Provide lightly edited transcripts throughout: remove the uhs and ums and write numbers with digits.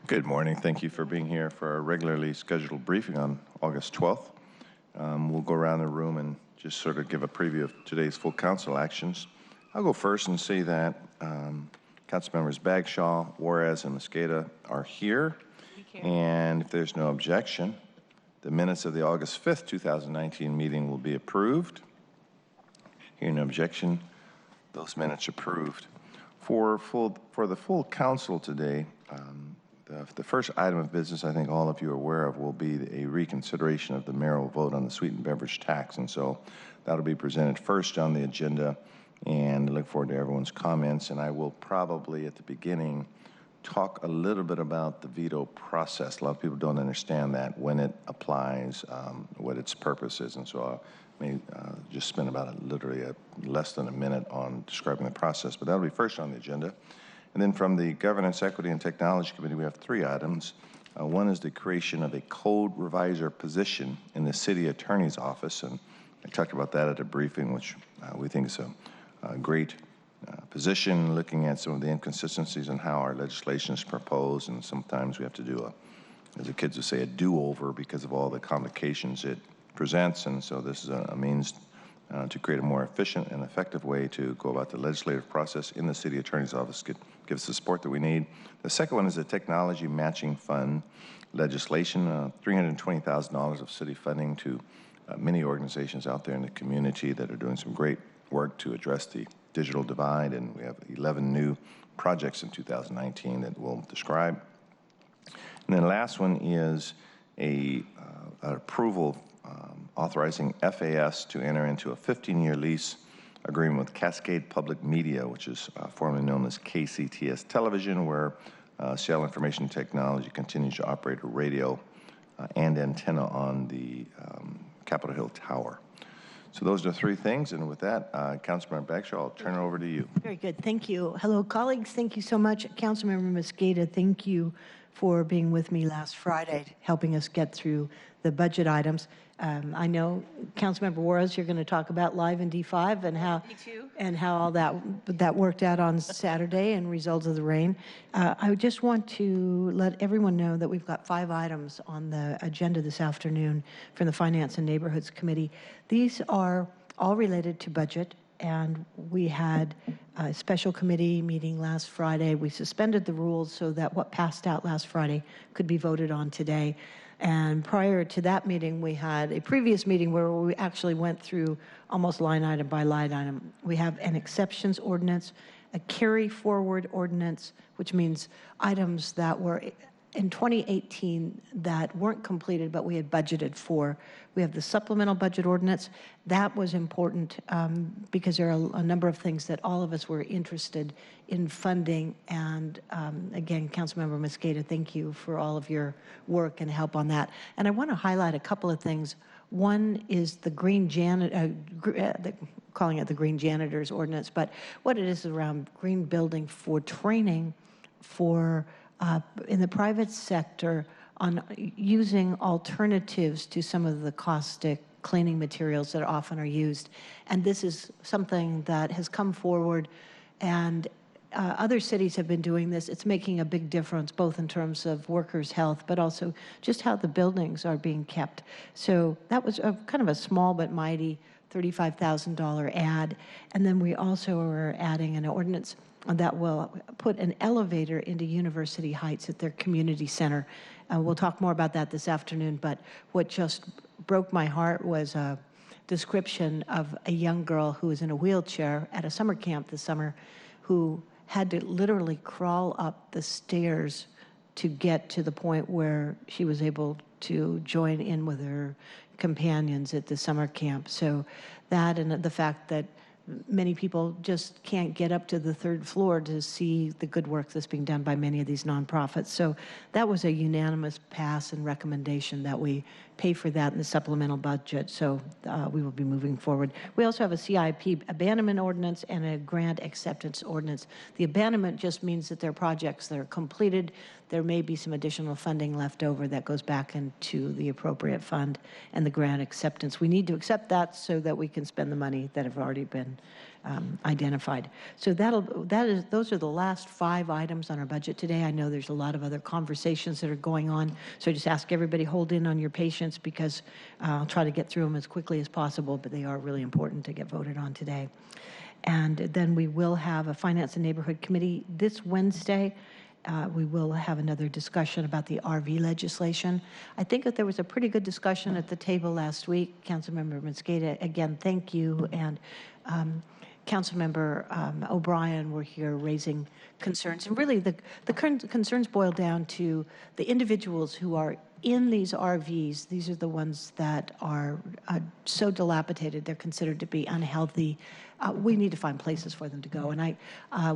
Good morning. Thank you for being here for our regularly scheduled briefing on August 12th. We'll go around the room and just sort of give a preview of today's full council actions. I'll go first and say that Council Members Bagshaw, Juarez, and Mosqueda are here. And if there's no objection, the minutes of the August 5th, 2019 meeting will be approved. Hearing no objection, those minutes approved. For the full council today, the first item of business I think all of you are aware of will be a reconsideration of the mayoral vote on the sweetened beverage tax. And so that'll be presented first on the agenda, and I look forward to everyone's comments. And I will probably at the beginning talk a little bit about the veto process. A lot of people don't understand that, when it applies, what its purpose is. And so I may just spend about literally less than a minute on describing the process, but that'll be first on the agenda. And then from the Governance, Equity, and Technology Committee, we have three items. One is the creation of a code reviser position in the city attorney's office. And I talked about that at a briefing, which we think is a great position, looking at some of the inconsistencies in how our legislation is proposed. And sometimes we have to do, as the kids would say, a do-over because of all the complications it presents. And so this is a means to create a more efficient and effective way to go about the legislative process in the city attorney's office, give us the support that we need. The second one is the technology matching fund legislation, $320,000 of city funding to many organizations out there in the community that are doing some great work to address the digital divide, and we have 11 new projects in 2019 that we'll describe. And then the last one is an approval authorizing FAS to enter into a 15-year lease agreement with Cascade Public Media, which is formerly known as KCTS Television, where Seattle Information Technology continues to operate a radio and antenna on the Capitol Hill Tower. So those are three things, and with that, Councilmember Bagshaw, I'll turn it over to you. Very good. Thank you. Hello, colleagues. Thank you so much. Councilmember Mosqueda, thank you for being with me last Friday, helping us get through the budget items. I know, Councilmember Juarez, you're going to talk about Live in D5 and how all that worked out on Saturday and results of the rain. I just want to let everyone know that we've got 5 items on the agenda this afternoon from the Finance and Neighborhoods Committee. These are all related to budget, and we had a special committee meeting last Friday. We suspended the rules so that what passed out last Friday could be voted on today. And prior to that meeting, we had a previous meeting where we actually went through almost line item by line item. We have an exceptions ordinance, a carry forward ordinance, which means items that were in 2018 that weren't completed but we had budgeted for. We have the supplemental budget ordinance. That was important because there are a number of things that all of us were interested in funding. And again, Councilmember Mosqueda, thank you for all of your work and help on that. And I want to highlight a couple of things. One is the green calling it the Green Janitors Ordinance, but what it is around green building for training for in the private sector on using alternatives to some of the caustic cleaning materials that often are used. And this is something that has come forward, and other cities have been doing this. It's making a big difference, both in terms of workers' health, but also just how the buildings are being kept. So that was kind of a small but mighty $35,000 ad. And then we also are adding an ordinance that will put an elevator into University Heights at their community center. We'll talk more about that this afternoon, but what just broke my heart was a description of a young girl who was in a wheelchair at a summer camp this summer who had to literally crawl up the stairs to get to the point where she was able to join in with her companions at the summer camp. So that, and the fact that many people just can't get up to the 3rd floor to see the good work that's being done by many of these nonprofits. So that was a unanimous pass and recommendation that we pay for that in the supplemental budget. So we will be moving forward. We also have a CIP abandonment ordinance and a grant acceptance ordinance. The abandonment just means that there are projects that are completed. There may be some additional funding left over that goes back into the appropriate fund. And the grant acceptance, we need to accept that so that we can spend the money that have already been been identified. So those are the last 5 items on our budget today. I know there's a lot of other conversations that are going on, so I just ask everybody hold in on your patience because I'll try to get through them as quickly as possible, but they are really important to get voted on today. And then we will have a Finance and Neighborhood Committee this Wednesday. We will have another discussion about the RV legislation. I think that there was a pretty good discussion at the table last week. Councilmember Mosqueda, again, thank you. And Councilmember O'Brien were here raising concerns. And really, the concerns boil down to the individuals who are in these RVs. These are the ones that are so dilapidated, they're considered to be unhealthy. We need to find places for them to go. And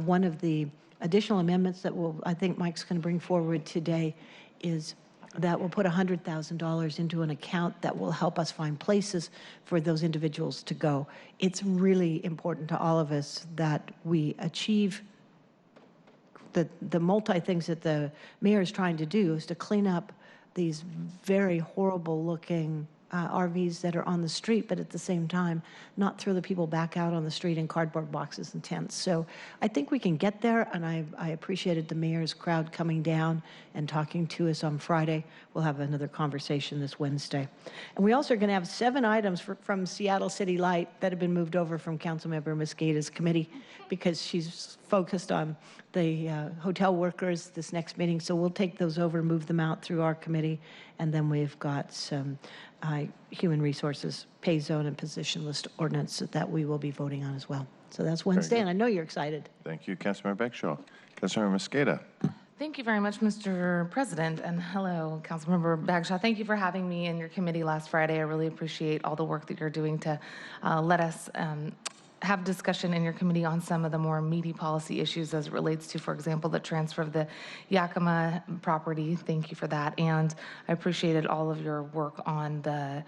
one of the additional amendments that I think Mike's going to bring forward today is that we'll put $100,000 into an account that will help us find places for those individuals to go. It's really important to all of us that we achieve the multi-things that the mayor is trying to do is to clean up these very horrible looking RVs that are on the street, but at the same time, not throw the people back out on the street in cardboard boxes and tents. So I think we can get there, and I appreciated the mayor's crowd coming down and talking to us on Friday. We'll have another conversation this Wednesday. And we also are going to have 7 items from Seattle City Light that have been moved over from Councilmember Mosqueda's committee because she's focused on the hotel workers this next meeting. So we'll take those over, move them out through our committee, and then we've got some human resources pay zone and position list ordinance that we will be voting on as well. So that's Wednesday, and I know you're excited. Thank you, Councilmember Beckshaw. Councilmember Mosqueda. Thank you very much, Mr. President, and hello, Councilmember Bagshaw. Thank you for having me in your committee last Friday. I really appreciate all the work that you're doing to let us have discussion in your committee on some of the more meaty policy issues as it relates to, for example, the transfer of the Yakima property. Thank you for that. And I appreciated all of your work on the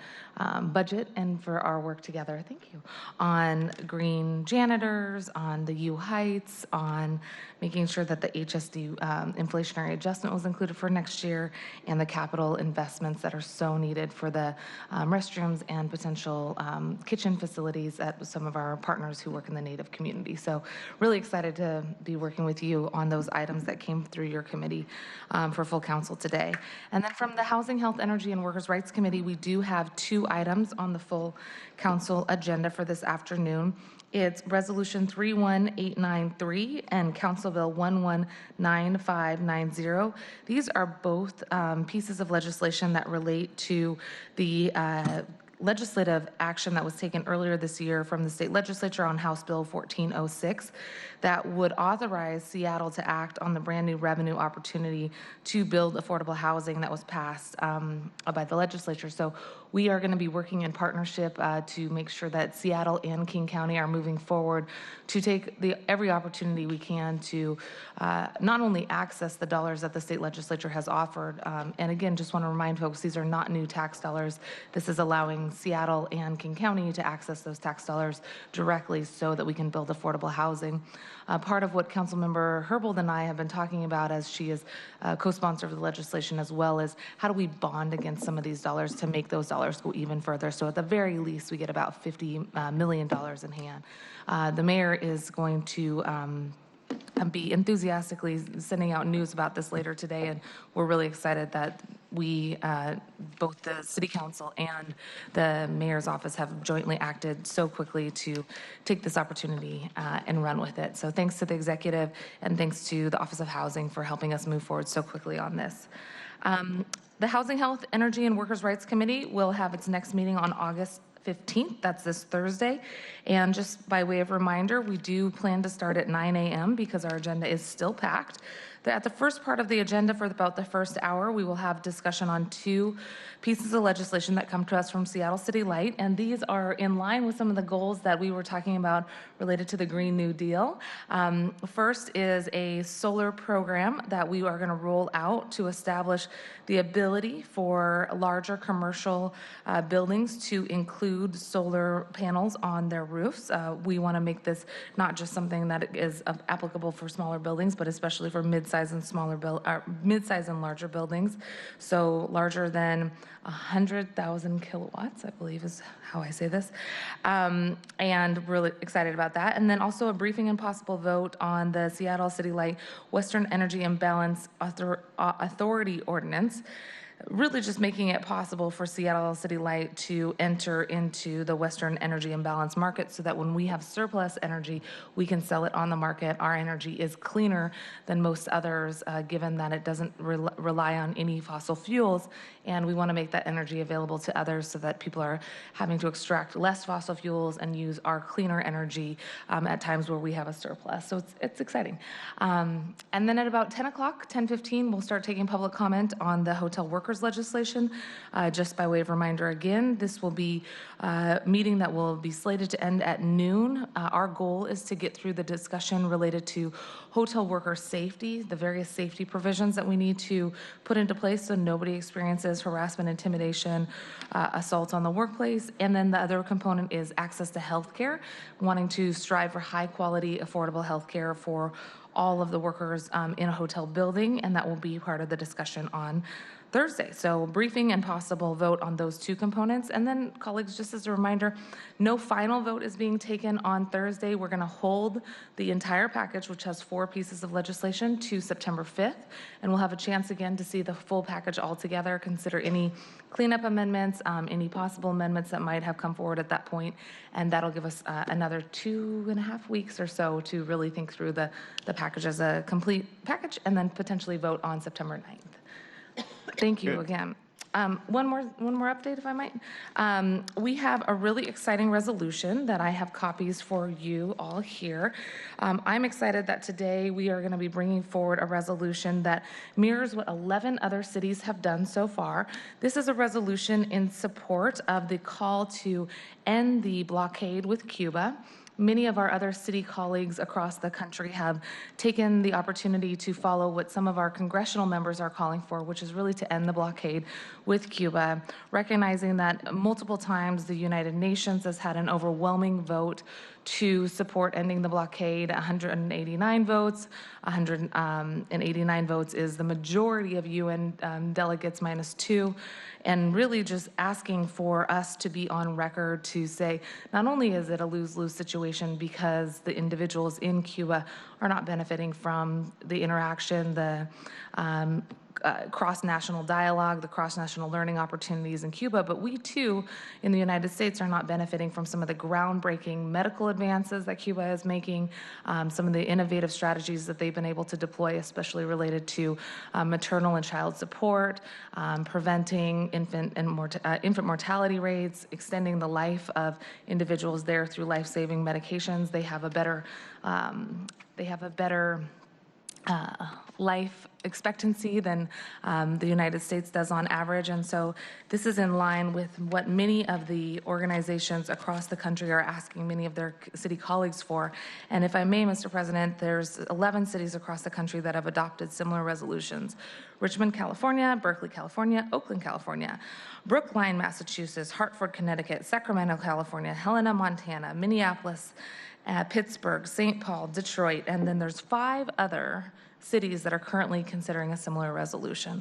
budget and for our work together, thank you, on green janitors, on the U Heights, on making sure that the HSD inflationary adjustment was included for next year, and the capital investments that are so needed for the restrooms and potential kitchen facilities at some of our partners who work in the Native community. So really excited to be working with you on those items that came through your committee for full council today. And then from the Housing, Health, Energy, and Workers' Rights Committee, we do have 2 items on the full council agenda for this afternoon. It's Resolution 31893 and Council Bill 119590. These are both pieces of legislation that relate to the legislative action that was taken earlier this year from the state legislature on House Bill 1406 that would authorize Seattle to act on the brand new revenue opportunity to build affordable housing that was passed by the legislature. So we are going to be working in partnership to make sure that Seattle and King County are moving forward to take every opportunity we can to not only access the dollars that the state legislature has offered, and again, just want to remind folks, these are not new tax dollars. This is allowing Seattle and King County to access those tax dollars directly so that we can build affordable housing. Part of what Councilmember Herbold and I have been talking about, as she is co-sponsor of the legislation as well, is how do we bond against some of these dollars to make those dollars go even further. So at the very least, we get about $50 million in hand. The mayor is going to be enthusiastically sending out news about this later today, and we're really excited that we, both the City Council and the Mayor's Office, have jointly acted so quickly to take this opportunity and run with it. So thanks to the executive and thanks to the Office of Housing for helping us move forward so quickly on this. The Housing, Health, Energy, and Workers' Rights Committee will have its next meeting on August 15th. That's this Thursday. And just by way of reminder, we do plan to start at 9 a.m. because our agenda is still packed. At the first part of the agenda, for about the first hour, we will have discussion on 2 pieces of legislation that come to us from Seattle City Light, and these are in line with some of the goals that we were talking about related to the Green New Deal. First is a solar program that we are going to roll out to establish the ability for larger commercial buildings to include solar panels on their roofs. We want to make this not just something that is applicable for smaller buildings, but especially for mid mid-size and mid-size and larger buildings. So larger than 100,000 kilowatts, I believe is how I say this. And really excited about that. And then also a briefing and possible vote on the Seattle City Light Western Energy Imbalance Authority Ordinance, really just making it possible for Seattle City Light to enter into the Western energy imbalance market so that when we have surplus energy, we can sell it on the market. Our energy is cleaner than most others, given that it doesn't rely on any fossil fuels, and we want to make that energy available to others so that people are having to extract less fossil fuels and use our cleaner energy at times where we have a surplus. So it's exciting. And then at about 10 o'clock, 10:15, we'll start taking public comment on the hotel workers legislation. Just by way of reminder again, this will be a meeting that will be slated to end at noon. Our goal is to get through the discussion related to hotel worker safety, the various safety provisions that we need to put into place so nobody experiences harassment, intimidation, assault on the workplace. And then the other component is access to health care, wanting to strive for high quality, affordable health care for all of the workers in a hotel building, and that will be part of the discussion on Thursday. So briefing and possible vote on those two components. And then colleagues, just as a reminder, no final vote is being taken on Thursday. We're going to hold the entire package, which has 4 pieces of legislation, to September 5th. And we'll have a chance again to see the full package all together, consider any cleanup amendments, any possible amendments that might have come forward at that point. And that'll give us another 2.5 weeks or so to really think through the package as a complete package and then potentially vote on September 9th. Thank you again. One more update, if I might. We have a really exciting resolution that I have copies for you all here. I'm excited that today we are going to be bringing forward a resolution that mirrors what 11 other cities have done so far. This is a resolution in support of the call to end the blockade with Cuba. Many of our other city colleagues across the country have taken the opportunity to follow what some of our congressional members are calling for, which is really to end the blockade with Cuba, recognizing that multiple times the United Nations has had an overwhelming vote to support ending the blockade. 189 votes. 189 votes is the majority of UN delegates -2. And really just asking for us to be on record to say, not only is it a lose-lose situation because the individuals in Cuba are not benefiting from the interaction, the cross-national dialogue, the cross-national learning opportunities in Cuba, but we too in the United States are not benefiting from some of the groundbreaking medical advances that Cuba is making, some of the innovative strategies that they've been able to deploy, especially related to maternal and child support, preventing infant mortality rates, extending the life of individuals there through life-saving medications. They have a better life expectancy than the United States does on average. And so this is in line with what many of the organizations across the country are asking many of their city colleagues for. And if I may, Mr. President, there's 11 cities across the country that have adopted similar resolutions. Richmond, California, Berkeley, California, Oakland, California, Brookline, Massachusetts, Hartford, Connecticut, Sacramento, California, Helena, Montana, Minneapolis, Pittsburgh, St. Paul, Detroit, and then there's 5 other cities that are currently considering a similar resolution.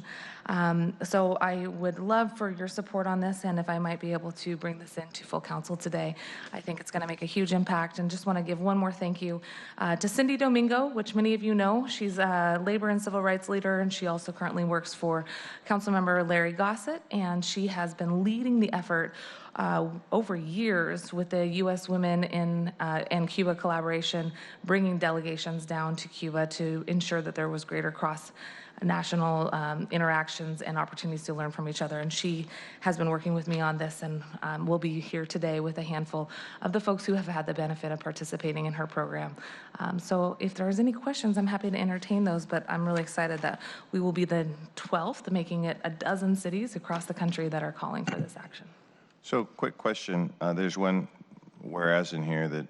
So I would love for your support on this, and if I might be able to bring this into full council today, I think it's going to make a huge impact. And just want to give one more thank you to Cindy Domingo, which many of you know. She's a labor and civil rights leader, and she also currently works for Councilmember Larry Gossett, and she has been leading the effort over years with the U.S. Women in and Cuba collaboration, bringing delegations down to Cuba to ensure that there was greater cross-national interactions and opportunities to learn from each other. And she has been working with me on this, and we'll be here today with a handful of the folks who have had the benefit of participating in her program. So if there's any questions, I'm happy to entertain those, but I'm really excited that we will be the 12th, making it a dozen cities across the country that are calling for this action. So, quick question. There's one whereas in here that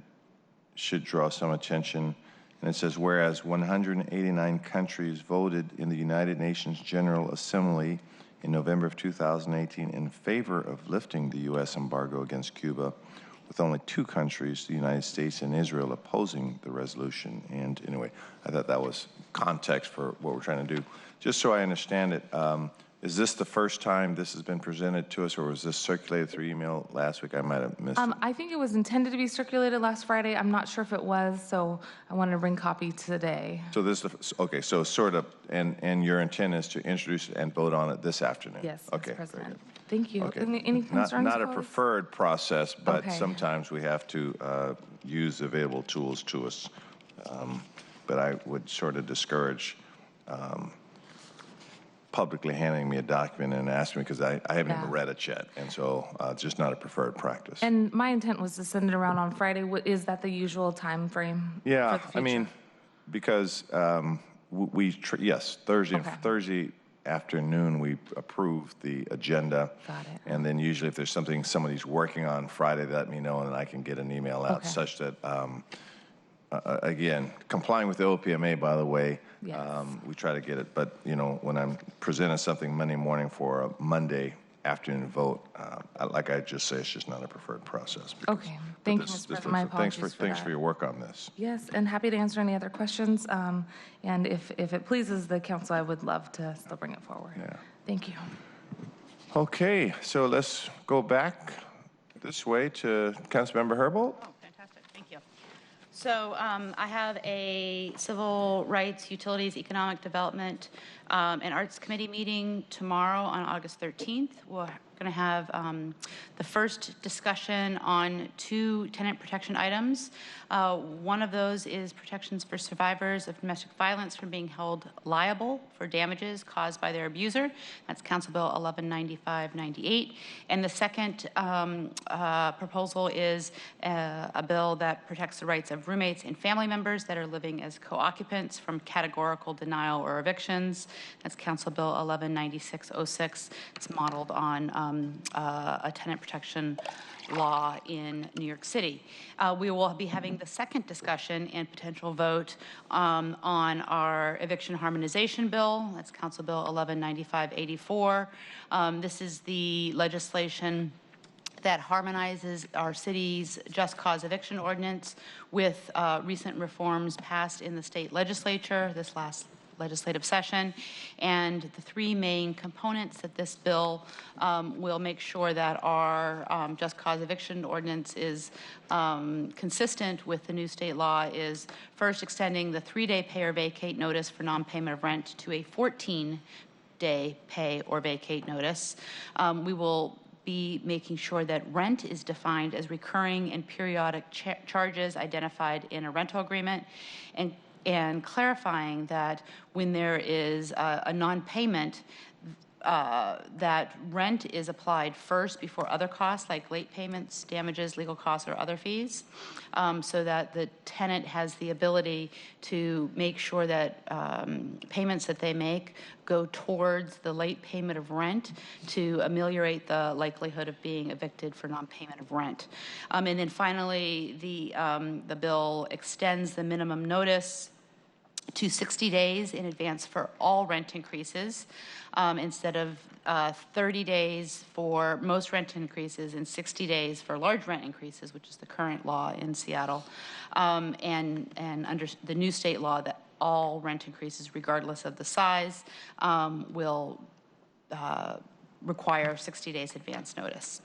should draw some attention. And it says, whereas 189 countries voted in the United Nations General Assembly in November of 2018 in favor of lifting the U.S. embargo against Cuba, with only 2 countries, the United States and Israel, opposing the resolution. And anyway, I thought that was context for what we're trying to do. Just so I understand it, is this the first time this has been presented to us, or was this circulated through email last week? I might have missed it. I think it was intended to be circulated last Friday. I'm not sure if it was, so I wanted to bring copy today. So this, okay, so sort of, and your intent is to introduce it and vote on it this afternoon? Yes, Okay, Mr. very President. good. Thank you. Okay. Any concerns, Not a colleagues? preferred process, but Okay. sometimes we have to use available tools to us. But I would sort of discourage publicly handing me a document and asking me, because I haven't Yeah. even read it yet, and so it's just not a preferred practice. And my intent was to send it around on Friday. Is that the usual time frame? Yeah, for the I mean, future? because yes, Thursday Okay. Thursday afternoon, we approve the agenda. Got it. And then usually if there's something somebody's working on Friday, they let me know, and then I can get an email out Okay. such that, again, complying with the OPMA, by the way, Yes. we try to get it. But, you know, when I'm presenting something Monday morning for a Monday afternoon vote, like I just say, it's just not a preferred process. Okay. But Thank you, this- Mr. this President. My looks- apologies for Thanks that. for your work on this. Yes, and happy to answer any other questions. And if it pleases the council, I would love to still bring it forward. Yeah. Thank you. Okay, so let's go back this way to Councilmember Herbold. Oh, fantastic, thank you. So I have a Civil Rights, Utilities, Economic Development, and Arts Committee meeting tomorrow on August 13th. We're going to have the first discussion on 2 tenant protection items. One of those is protections for survivors of domestic violence from being held liable for damages caused by their abuser. That's Council Bill 1195-98. And the second proposal is a bill that protects the rights of roommates and family members that are living as co-occupants from categorical denial or evictions. That's Council Bill 1196-06. It's modeled on a tenant protection law in New York City. We will be having the second discussion and potential vote on our eviction harmonization bill. That's Council Bill 1195-84. This is the legislation that harmonizes our city's just cause eviction ordinance with recent reforms passed in the state legislature this last legislative session. And the 3 main components that this bill will make sure that our just cause eviction ordinance is consistent with the new state law is first extending the 3-day pay or vacate notice for non-payment of rent to a 14-day pay or vacate notice. We will be making sure that rent is defined as recurring and periodic charges identified in a rental agreement, and clarifying that when there is a non-payment, that rent is applied first before other costs like late payments, damages, legal costs, or other fees, so that the tenant has the ability to make sure that payments that they make go towards the late payment of rent to ameliorate the likelihood of being evicted for non-payment of rent. And then finally, the bill extends the minimum notice to 60 days in advance for all rent increases, instead of 30 days for most rent increases and 60 days for large rent increases, which is the current law in Seattle, and under the new state law that all rent increases, regardless of the size, will require 60 days advance notice.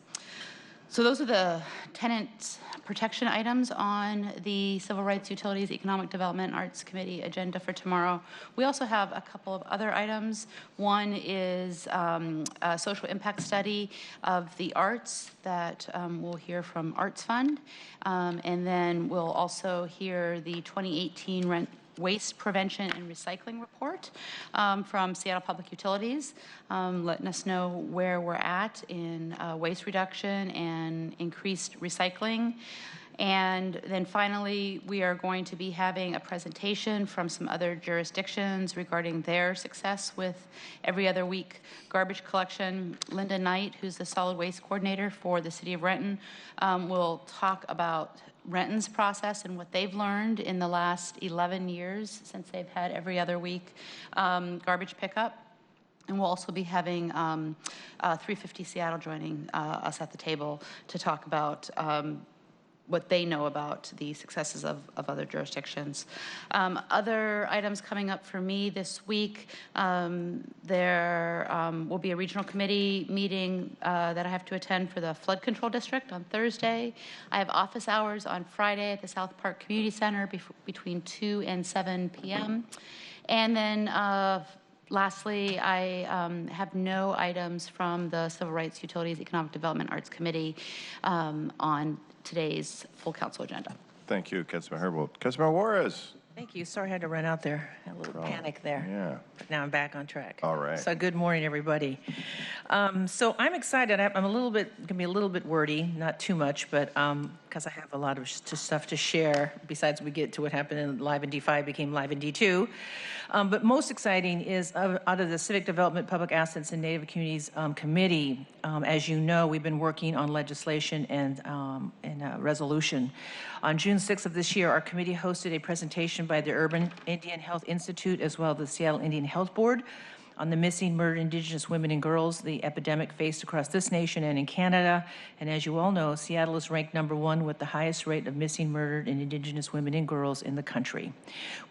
So those are the tenant protection items on the Civil Rights, Utilities, Economic Development, and Arts Committee agenda for tomorrow. We also have a couple of other items. One is a social impact study of the arts that we'll hear from Arts Fund. And then we'll also hear the 2018 Waste Prevention and Recycling Report from Seattle Public Utilities, letting us know where we're at in waste reduction and increased recycling. And then finally, we are going to be having a presentation from some other jurisdictions regarding their success with every other week garbage collection. Linda Knight, who's the solid waste coordinator for the city of Renton, will talk about Renton's process and what they've learned in the last 11 years since they've had every other week garbage pickup. And we'll also be having 350 Seattle joining us at the table to talk about what they know about the successes of other jurisdictions. Other items coming up for me this week, there will be a regional committee meeting that I have to attend for the flood control district on Thursday. I have office hours on Friday at the South Park Community Center between 2 and 7 p.m. And then lastly, I have no items from the Civil Rights, Utilities, Economic Development, Arts Committee on today's full council agenda. Thank you, Councilman Herbold. Councilman Juarez. Thank you. Sorry I had to run out there. A little panic there. Yeah. But now I'm back on track. All right. So good morning, everybody. So I'm excited. I'm going to be a little bit wordy, not too much, but because I have a lot of stuff to share, besides we get to what happened in Live in D5 became Live in D2. But most exciting is out of the Civic Development, Public Assets, and Native Communities Committee. As you know, we've been working on legislation and a resolution. On June 6th of this year, our committee hosted a presentation by the Urban Indian Health Institute as well as the Seattle Indian Health Board on the missing, murdered Indigenous women and girls, the epidemic faced across this nation and in Canada. And as you all know, Seattle is ranked #1 with the highest rate of missing, murdered, and Indigenous women and girls in the country.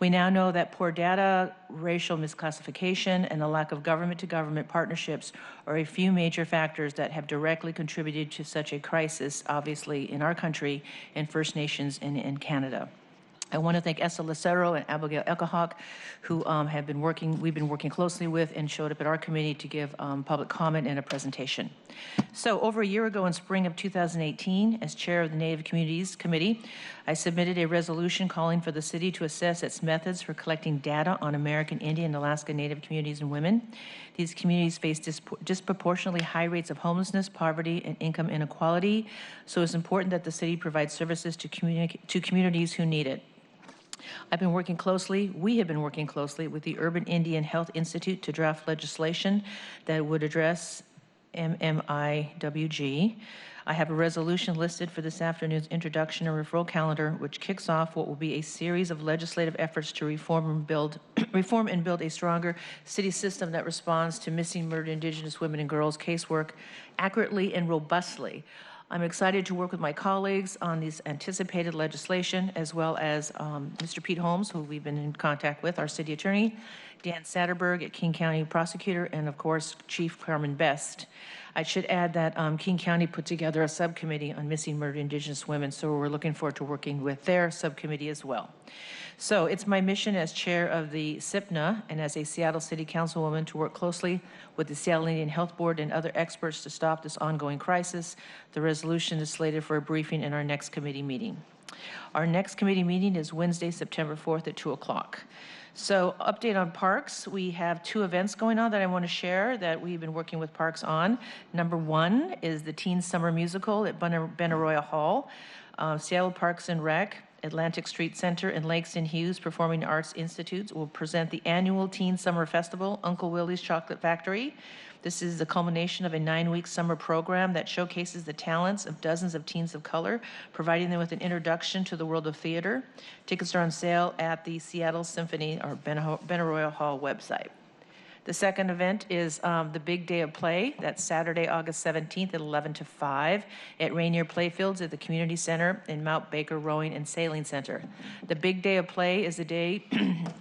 We now know that poor data, racial misclassification, and a lack of government-to-government partnerships are a few major factors that have directly contributed to such a crisis, obviously, in our country and First Nations and in Canada. I want to thank Esther Lucero and Abigail Eckahawk, who we've been working closely with and showed up at our committee to give public comment and a presentation. So over a year ago in spring of 2018, as chair of the Native Communities Committee, I submitted a resolution calling for the city to assess its methods for collecting data on American Indian and Alaska Native communities and women. These communities face disproportionately high rates of homelessness, poverty, and income inequality, so it's important that the city provides services to communities who need it. We have been working closely with the Urban Indian Health Institute to draft legislation that would address MMIWG. I have a resolution listed for this afternoon's introduction and referral calendar, which kicks off what will be a series of legislative efforts to reform and build a stronger city system that responds to missing, murdered Indigenous women and girls casework accurately and robustly. I'm excited to work with my colleagues on this anticipated legislation, as well as Mr. Pete Holmes, who we've been in contact with, our city attorney, Dan Satterberg at King County Prosecutor, and of course, Chief Carmen Best. I should add that King County put together a subcommittee on missing, murdered Indigenous women, so we're looking forward to working with their subcommittee as well. So it's my mission as chair of the SIPNA and as a Seattle City Councilwoman to work closely with the Seattle Indian Health Board and other experts to stop this ongoing crisis. The resolution is slated for a briefing in our next committee meeting. Our next committee meeting is Wednesday, September 4th at 2 o'clock. So update on parks. We have 2 events going on that I want to share that we've been working with parks on. Number 1 is the Teen Summer Musical at Benaroya Hall. Seattle Parks and Rec, Atlantic Street Center, and Langston Hughes Performing Arts Institutes will present the annual Teen Summer Festival, Uncle Willie's Chocolate Factory. This is the culmination of a 9-week summer program that showcases the talents of dozens of teens of color, providing them with an introduction to the world of theater. Tickets are on sale at the Seattle Symphony or Benaroya Hall website. The second event is the Big Day of Play. That's Saturday, August 17th at 11 to 5 at Rainier Playfields at the Community Center and Mount Baker Rowing and Sailing Center. The Big Day of Play is a day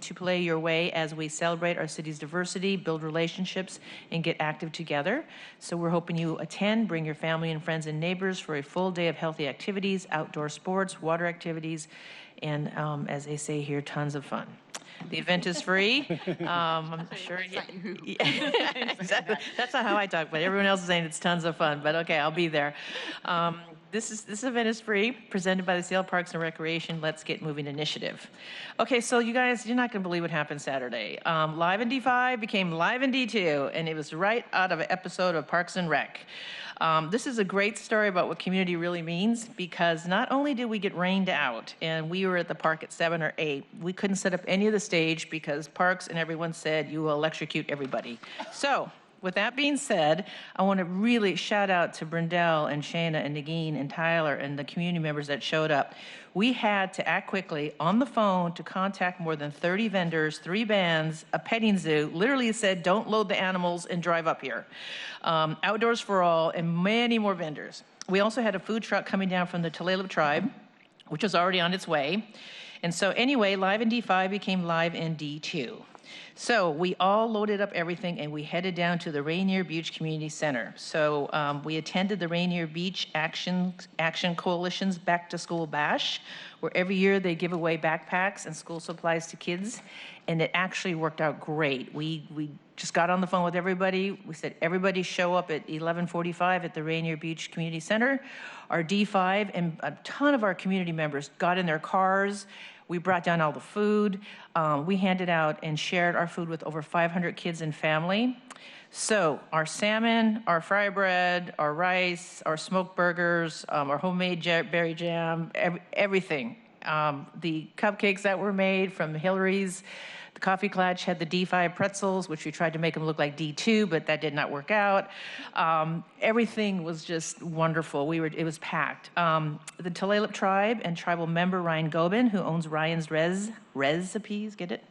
to play your way as we celebrate our city's diversity, build relationships, and get active together. So we're hoping you attend, bring your family and friends and neighbors for a full day of healthy activities, outdoor sports, water activities, and as they say here, tons of fun. The event is free. I'm sure. Exactly. That's not how I talk, but everyone else is saying it's tons of fun. But okay, I'll be there. This event is free, presented by the Seattle Parks and Recreation Let's Get Moving initiative. Okay, so you guys, you're not going to believe what happened Saturday. Live in D5 became Live in D2, and it was right out of an episode of Parks and Rec. This is a great story about what community really means, because not only did we get rained out and we were at the park at 7 or 8, we couldn't set up any of the stage because Parks and everyone said you will electrocute everybody. So with that being said, I want to really shout out to Brindell and Shana and Nagin and Tyler and the community members that showed up. We had to act quickly on the phone to contact more than 30 vendors, 3 bands, a petting zoo, literally said, don't load the animals and drive up here. Outdoors for All, and many more vendors. We also had a food truck coming down from the Tulalip tribe. which was already on its way. And so anyway, Live in D5 became Live in D2. So we all loaded up everything and we headed down to the Rainier Beach Community Center. So we attended the Rainier Beach Action Coalition's Back to School Bash, where every year they give away backpacks and school supplies to kids. And it actually worked out great. We just got on the phone with everybody. We said, everybody show up at 11:45 at the Rainier Beach Community Center. Our D5 and a ton of our community members got in their cars. We brought down all the food. We handed out and shared our food with over 500 kids and family. So our salmon, our fry bread, our rice, our smoked burgers, our homemade berry jam, everything. The cupcakes that were made from Hillary's. The Coffee Klatch had the D5 pretzels, which we tried to make them look like D2, but that did not work out. Everything was just wonderful. It was packed. The Tulalip tribe and tribal member Ryan Gobin, who owns Ryan's Recipes, get it?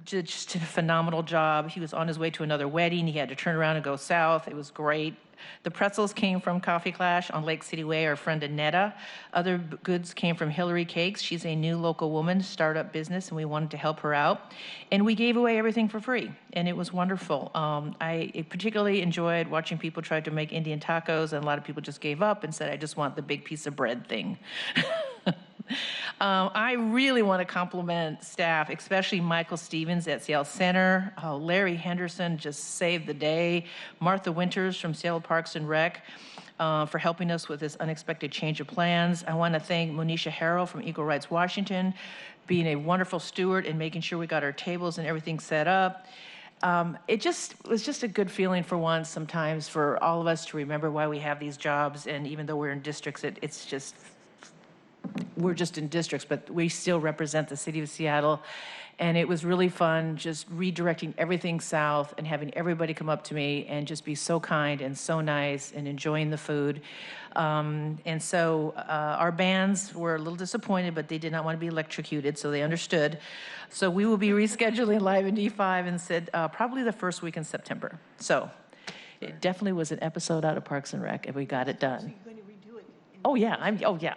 Just did a phenomenal job. He was on his way to another wedding. He had to turn around and go south. It was great. The pretzels came from Coffee Klatch on Lake City Way, our friend Annetta. Other goods came from Hillary Cakes. She's a new local woman, startup business, and we wanted to help her out. And we gave away everything for free, and it was wonderful. I particularly enjoyed watching people try to make Indian tacos, and a lot of people just gave up and said, I just want the big piece of bread thing. I really want to compliment staff, especially Michael Stevens at Seattle Center. Larry Henderson just saved the day. Martha Winters from Seattle Parks and Rec for helping us with this unexpected change of plans. I want to thank Monisha Harrell from Equal Rights Washington, being a wonderful steward and making sure we got our tables and everything set up. It was just a good feeling for once sometimes for all of us to remember why we have these jobs. And even though we're in districts, we're just in districts, but we still represent the city of Seattle. And it was really fun just redirecting everything south and having everybody come up to me and just be so kind and so nice and enjoying the food. And so our bands were a little disappointed, but they did not want to be electrocuted, so they understood. So we will be rescheduling Live in D5 and said probably the first week in September. So it definitely was an episode out of Parks and Rec, and we got it done. So you're going to redo it? Oh, yeah.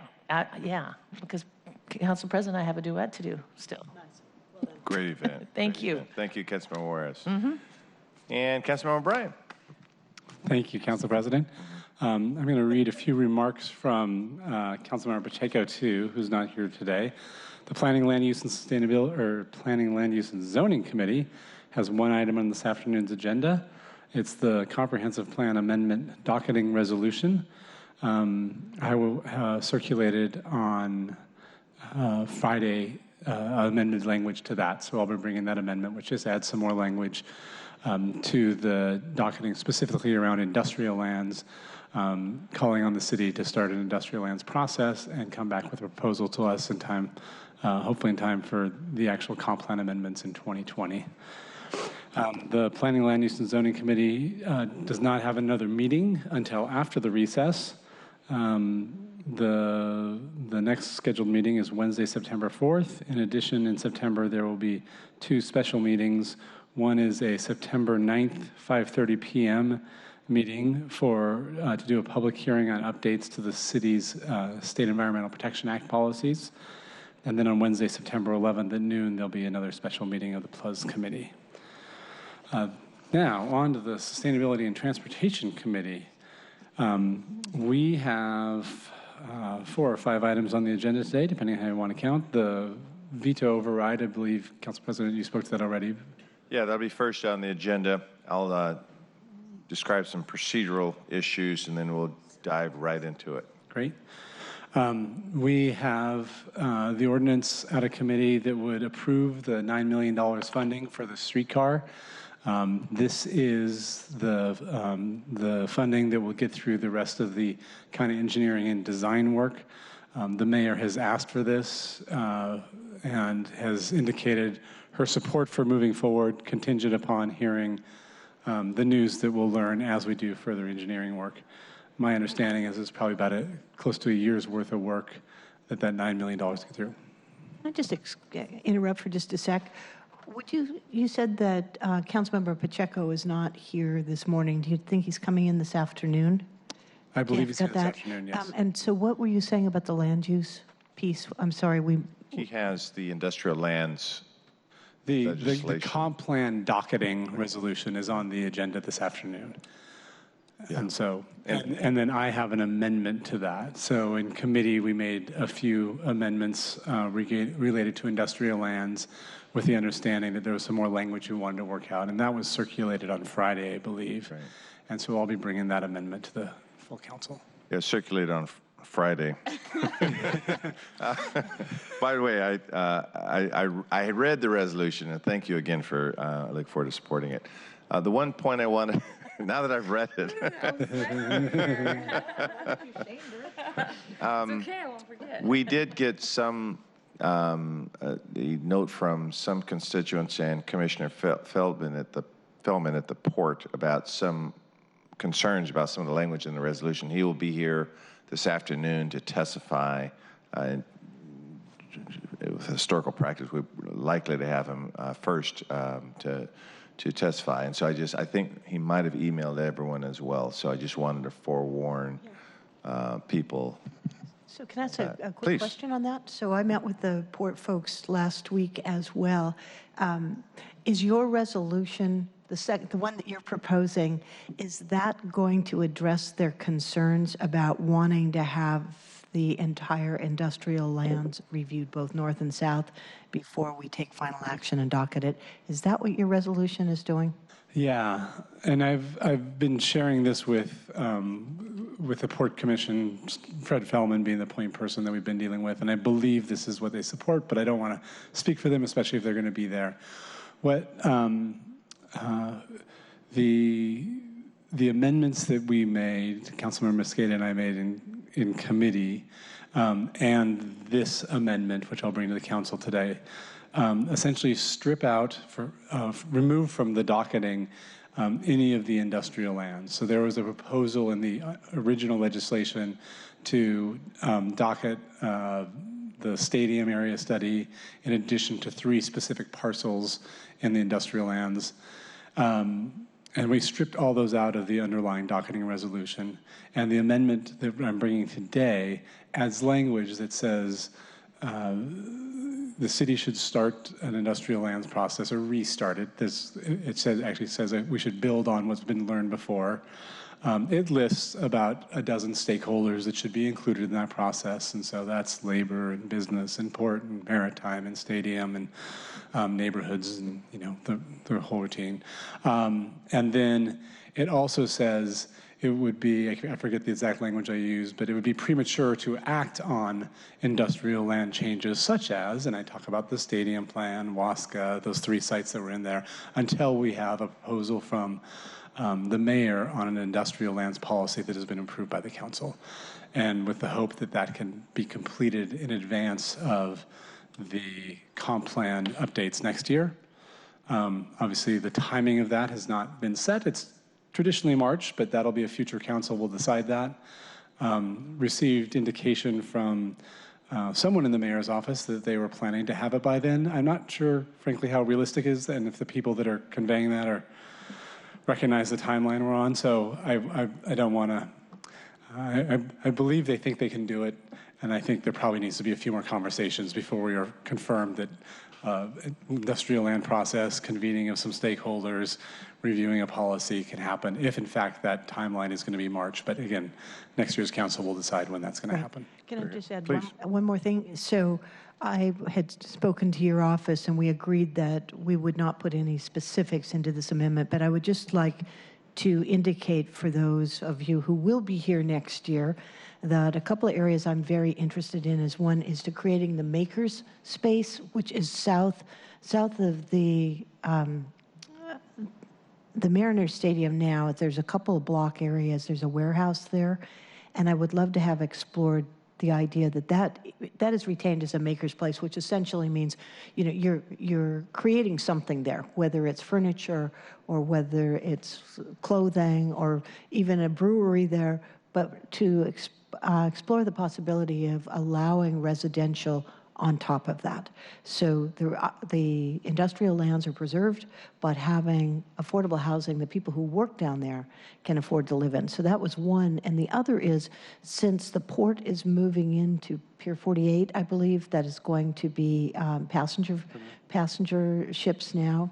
Yeah, because Council President, I have a duet to do still. Nice. Well done. Great event. Thank you. Event. Thank you, Councilmember Juarez. And Councilmember Bryan. Thank you, Council President. I'm going to read a few remarks from Councilmember Pacheco, too, who's not here today. The Planning, Land Use, and Planning, Land Use, and Zoning Committee has one item on this afternoon's agenda. It's the Comprehensive Plan Amendment Docketing Resolution. I will circulated on Friday amended language to that, so I'll be bringing that amendment, which just adds some more language to the docketing, specifically around industrial lands, calling on the city to start an industrial lands process and come back with a proposal to us in time, hopefully in time for the actual comp plan amendments in 2020. The Planning, Land Use, and Zoning Committee does not have another meeting until after the recess. The next scheduled meeting is Wednesday, September 4th. In addition, in September, there will be two special meetings. One is a September 9th, 5:30 p.m. meeting to do a public hearing on updates to the city's State Environmental Protection Act policies. And then on Wednesday, September 11th at noon, there'll be another special meeting of the PLUS Committee. Now, on to the Sustainability and Transportation Committee. We have 4 or 5 items on the agenda today, depending on how you want to count. The veto override, I believe, Council President, you spoke to that already. Yeah, that'll be first on the agenda. I'll describe some procedural issues, and then we'll dive right into it. Great. We have the ordinance out of committee that would approve the $9 million funding for the streetcar. This is the funding that will get through the rest of the kind of engineering and design work. The mayor has asked for this and has indicated her support for moving forward, contingent upon hearing the news that we'll learn as we do further engineering work. My understanding is it's probably about close to a year's worth of work that $9 million get through. Can I just interrupt for just a sec? You said that Councilmember Pacheco is not here this morning. Do you think he's coming in this afternoon? I believe Yeah, he's here got this that. afternoon, yes. And so what were you saying about the land use piece? I'm sorry, He has the industrial lands The legislation. comp plan docketing resolution is on the agenda this afternoon. And so, and then I have an amendment to that. So in committee, we made a few amendments related to industrial lands with the understanding that there was some more language we wanted to work out. And that was circulated on Friday, I believe. Right. And so I'll be bringing that amendment to the full council. Yeah, circulated on Friday. By the way, I read the resolution, and thank you again for, I look forward to supporting it. The one point I want to, now that I've read it, Okay, I won't forget. we did get some, a note from some constituents and Commissioner Feldman at the port about some concerns about some of the language in the resolution. He will be here this afternoon to testify. With historical practice, we're likely to have him first to testify. And so I think he might have emailed everyone as well. So I just wanted to forewarn people. So can I ask a quick Please. question on that? So I met with the port folks last week as well. Is your resolution, the one that you're proposing, is that going to address their concerns about wanting to have the entire industrial lands reviewed, both north and south, before we take final action and docket it? Is that what your resolution is doing? Yeah, and I've been sharing this with the Port Commission, Fred Feldman being the point person that we've been dealing with, and I believe this is what they support, but I don't want to speak for them, especially if they're going to be there. What the amendments that we made, Councilmember Mosqueda and I made in committee, and this amendment, which I'll bring to the council today, essentially strip out, remove from the docketing any of the industrial lands. So there was a proposal in the original legislation to docket the stadium area study in addition to 3 specific parcels in the industrial lands. And we stripped all those out of the underlying docketing resolution. And the amendment that I'm bringing today adds language that says the city should start an industrial lands process or restart it. Actually says that we should build on what's been learned before. It lists about a dozen stakeholders that should be included in that process. And so that's labor and business and port and maritime and stadium and neighborhoods and, the whole routine. And then it also says it would be, I forget the exact language I used, but it would be premature to act on industrial land changes such as, and I talk about the stadium plan, Wasca, those 3 sites that were in there, until we have a proposal from the mayor on an industrial lands policy that has been approved by the council. And with the hope that that can be completed in advance of the comp plan updates next year. Obviously, the timing of that has not been set. It's traditionally March, but that'll be a future council will decide that. Received indication from someone in the mayor's office that they were planning to have it by then. I'm not sure, frankly, how realistic it is and if the people that are conveying that are recognize the timeline we're on. So I don't want to, I believe they think they can do it. And I think there probably needs to be a few more conversations before we are confirmed that industrial land process, convening of some stakeholders, reviewing a policy can happen if in fact that timeline is going to be March. But again, next year's council will decide when that's going to happen. Can I just add Please. one more thing? So I had spoken to your office and we agreed that we would not put any specifics into this amendment, but I would just like to indicate for those of you who will be here next year that a couple of areas I'm very interested in is one is to creating the makers space, which is south of the Mariners Stadium now. There's a couple of block areas. There's a warehouse there, and I would love to have explored the idea that is retained as a maker's place, which essentially means, you're creating something there, whether it's furniture or whether it's clothing or even a brewery there, but to explore the possibility of allowing residential on top of that. So the industrial lands are preserved, but having affordable housing, the people who work down there can afford to live in. So that was one. And the other is, since the port is moving into Pier 48, I believe, that is going to be passenger ships now,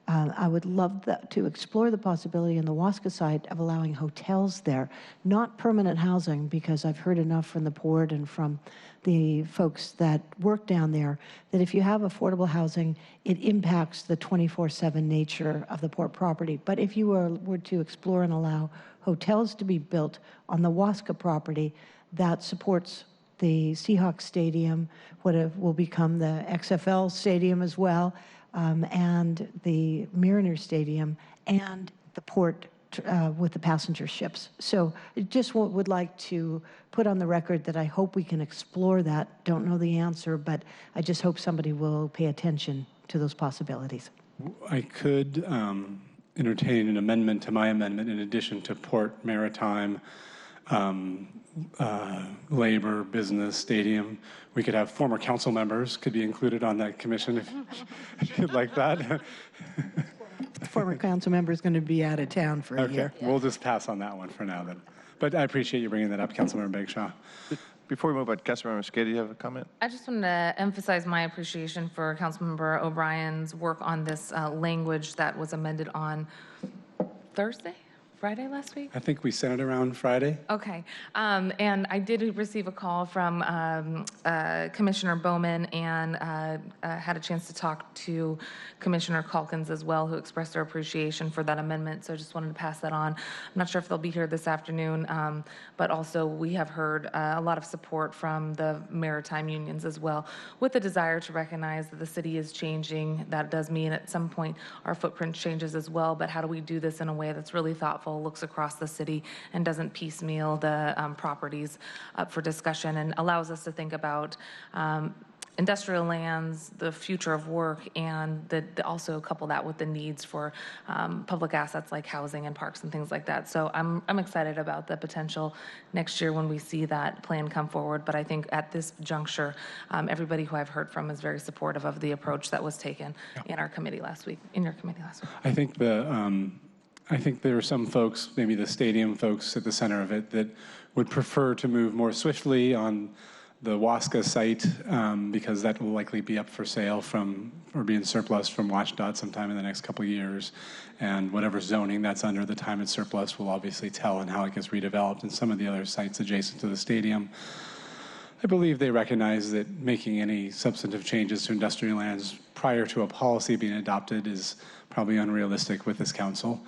I would love to explore the possibility on the Wasca side of allowing hotels there, not permanent housing, because I've heard enough from the port and from the folks that work down there that if you have affordable housing, it impacts the 24/7 nature of the port property. But if you were to explore and allow hotels to be built on the Wasca property, that supports the Seahawks Stadium, what will become the XFL Stadium as well, and the Mariner Stadium, and the port with the passenger ships. So I just would like to put on the record that I hope we can explore that. Don't know the answer, but I just hope somebody will pay attention to those possibilities. I could entertain an amendment to my amendment in addition to port, maritime, labor, business, stadium. We could have former council members could be included on that commission if you'd like that. Former council member is going to be out of town for a year. We'll just pass on that one for now then. But I appreciate you bringing that up, Councilmember Bagshaw. Before we move on, Councilmember Skate, do you have a comment? I just wanted to emphasize my appreciation for Councilmember O'Brien's work on this language that was amended on Friday last week? I think we sent it around Friday. Okay. And I did receive a call from Commissioner Bowman and had a chance to talk to Commissioner Calkins as well, who expressed their appreciation for that amendment. So I just wanted to pass that on. I'm not sure if they'll be here this afternoon, but also we have heard a lot of support from the maritime unions as well, with the desire to recognize that the city is changing. That does mean at some point our footprint changes as well, but how do we do this in a way that's really thoughtful, looks across the city, and doesn't piecemeal the properties up for discussion, and allows us to think about industrial lands, the future of work, and also couple that with the needs for public assets like housing and parks and things like that. So I'm excited about the potential next year when we see that plan come forward. But I think at this juncture, everybody who I've heard from is very supportive of the approach that was taken in our committee last week, in your committee last week. I think there are some folks, maybe the stadium folks at the center of it, that would prefer to move more swiftly on the Wasca site because that will likely be up for sale or be in surplus from WashDOT sometime in the next couple of years. And whatever zoning that's under, the time it's surplus will obviously tell on how it gets redeveloped. And some of the other sites adjacent to the stadium, I believe they recognize that making any substantive changes to industrial lands prior to a policy being adopted is probably unrealistic with this council.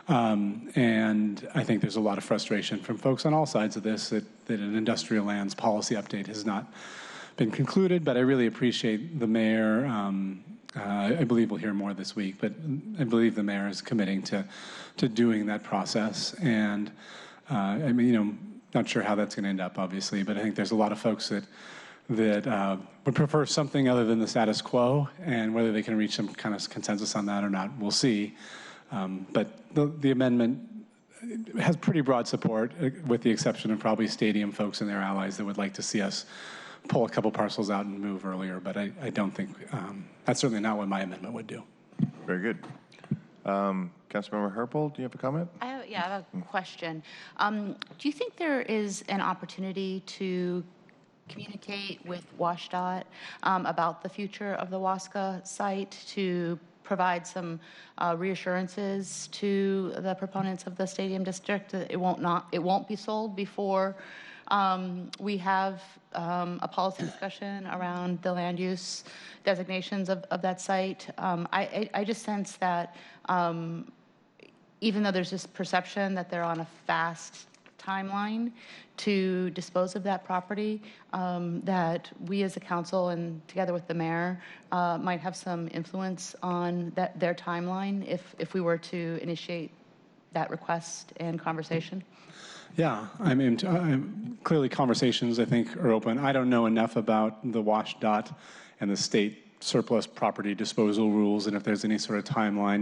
And I think there's a lot of frustration from folks on all sides of this that an industrial lands policy update has not been concluded, but I really appreciate the mayor. I believe we'll hear more this week, but I believe the mayor is committing to doing that process. And I mean, not sure how that's going to end up, obviously, but I think there's a lot of folks that would prefer something other than the status quo, and whether they can reach some kind of consensus on that or not, we'll see. But the amendment has pretty broad support, with the exception of probably stadium folks and their allies that would like to see us pull a couple parcels out and move earlier. But I don't think, that's certainly not what my amendment would do. Very good. Councilmember Herpel, do you have a comment? I have a question. Do you think there is an opportunity to communicate with WashDOT about the future of the Wasca site, to provide some reassurances to the proponents of the stadium district that it won't be sold before we have a policy discussion around the land use designations of that site? I just sense that even though there's this perception that they're on a fast timeline to dispose of that property, that we as a council and together with the mayor might have some influence on their timeline if we were to initiate that request and conversation. Yeah, I mean, clearly conversations, I think, are open. I don't know enough about the WashDOT and the state surplus property disposal rules, and if there's any sort of timeline.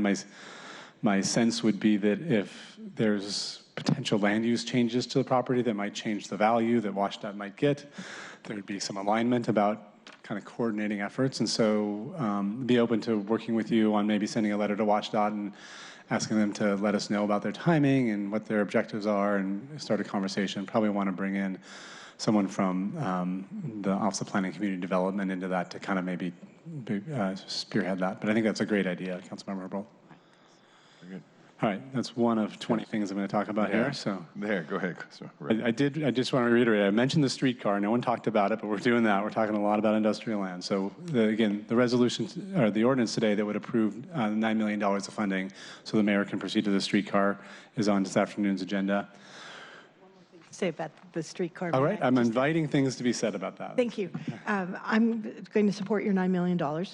My sense would be that if there's potential land use changes to the property that might change the value that WashDOT might get, there would be some alignment about kind of coordinating efforts. And so be open to working with you on maybe sending a letter to WashDOT and asking them to let us know about their timing and what their objectives are and start a conversation. Probably want to bring in someone from the Office of Planning and Community Development into that to kind of maybe spearhead that. But I think that's a great idea, Councilmember Herbold. Very good. All right, that's one of 20 things I'm going to talk about Yeah. here. So There, go ahead. I just want to reiterate, I mentioned the streetcar. No one talked about it, but we're doing that. We're talking a lot about industrial land. So again, the resolution, or the ordinance today that would approve $9 million of funding so the mayor can proceed to the streetcar is on this afternoon's agenda. Say about the streetcar. All right, ban. I'm inviting things to be said about that. Thank you. I'm going to support your $9 million.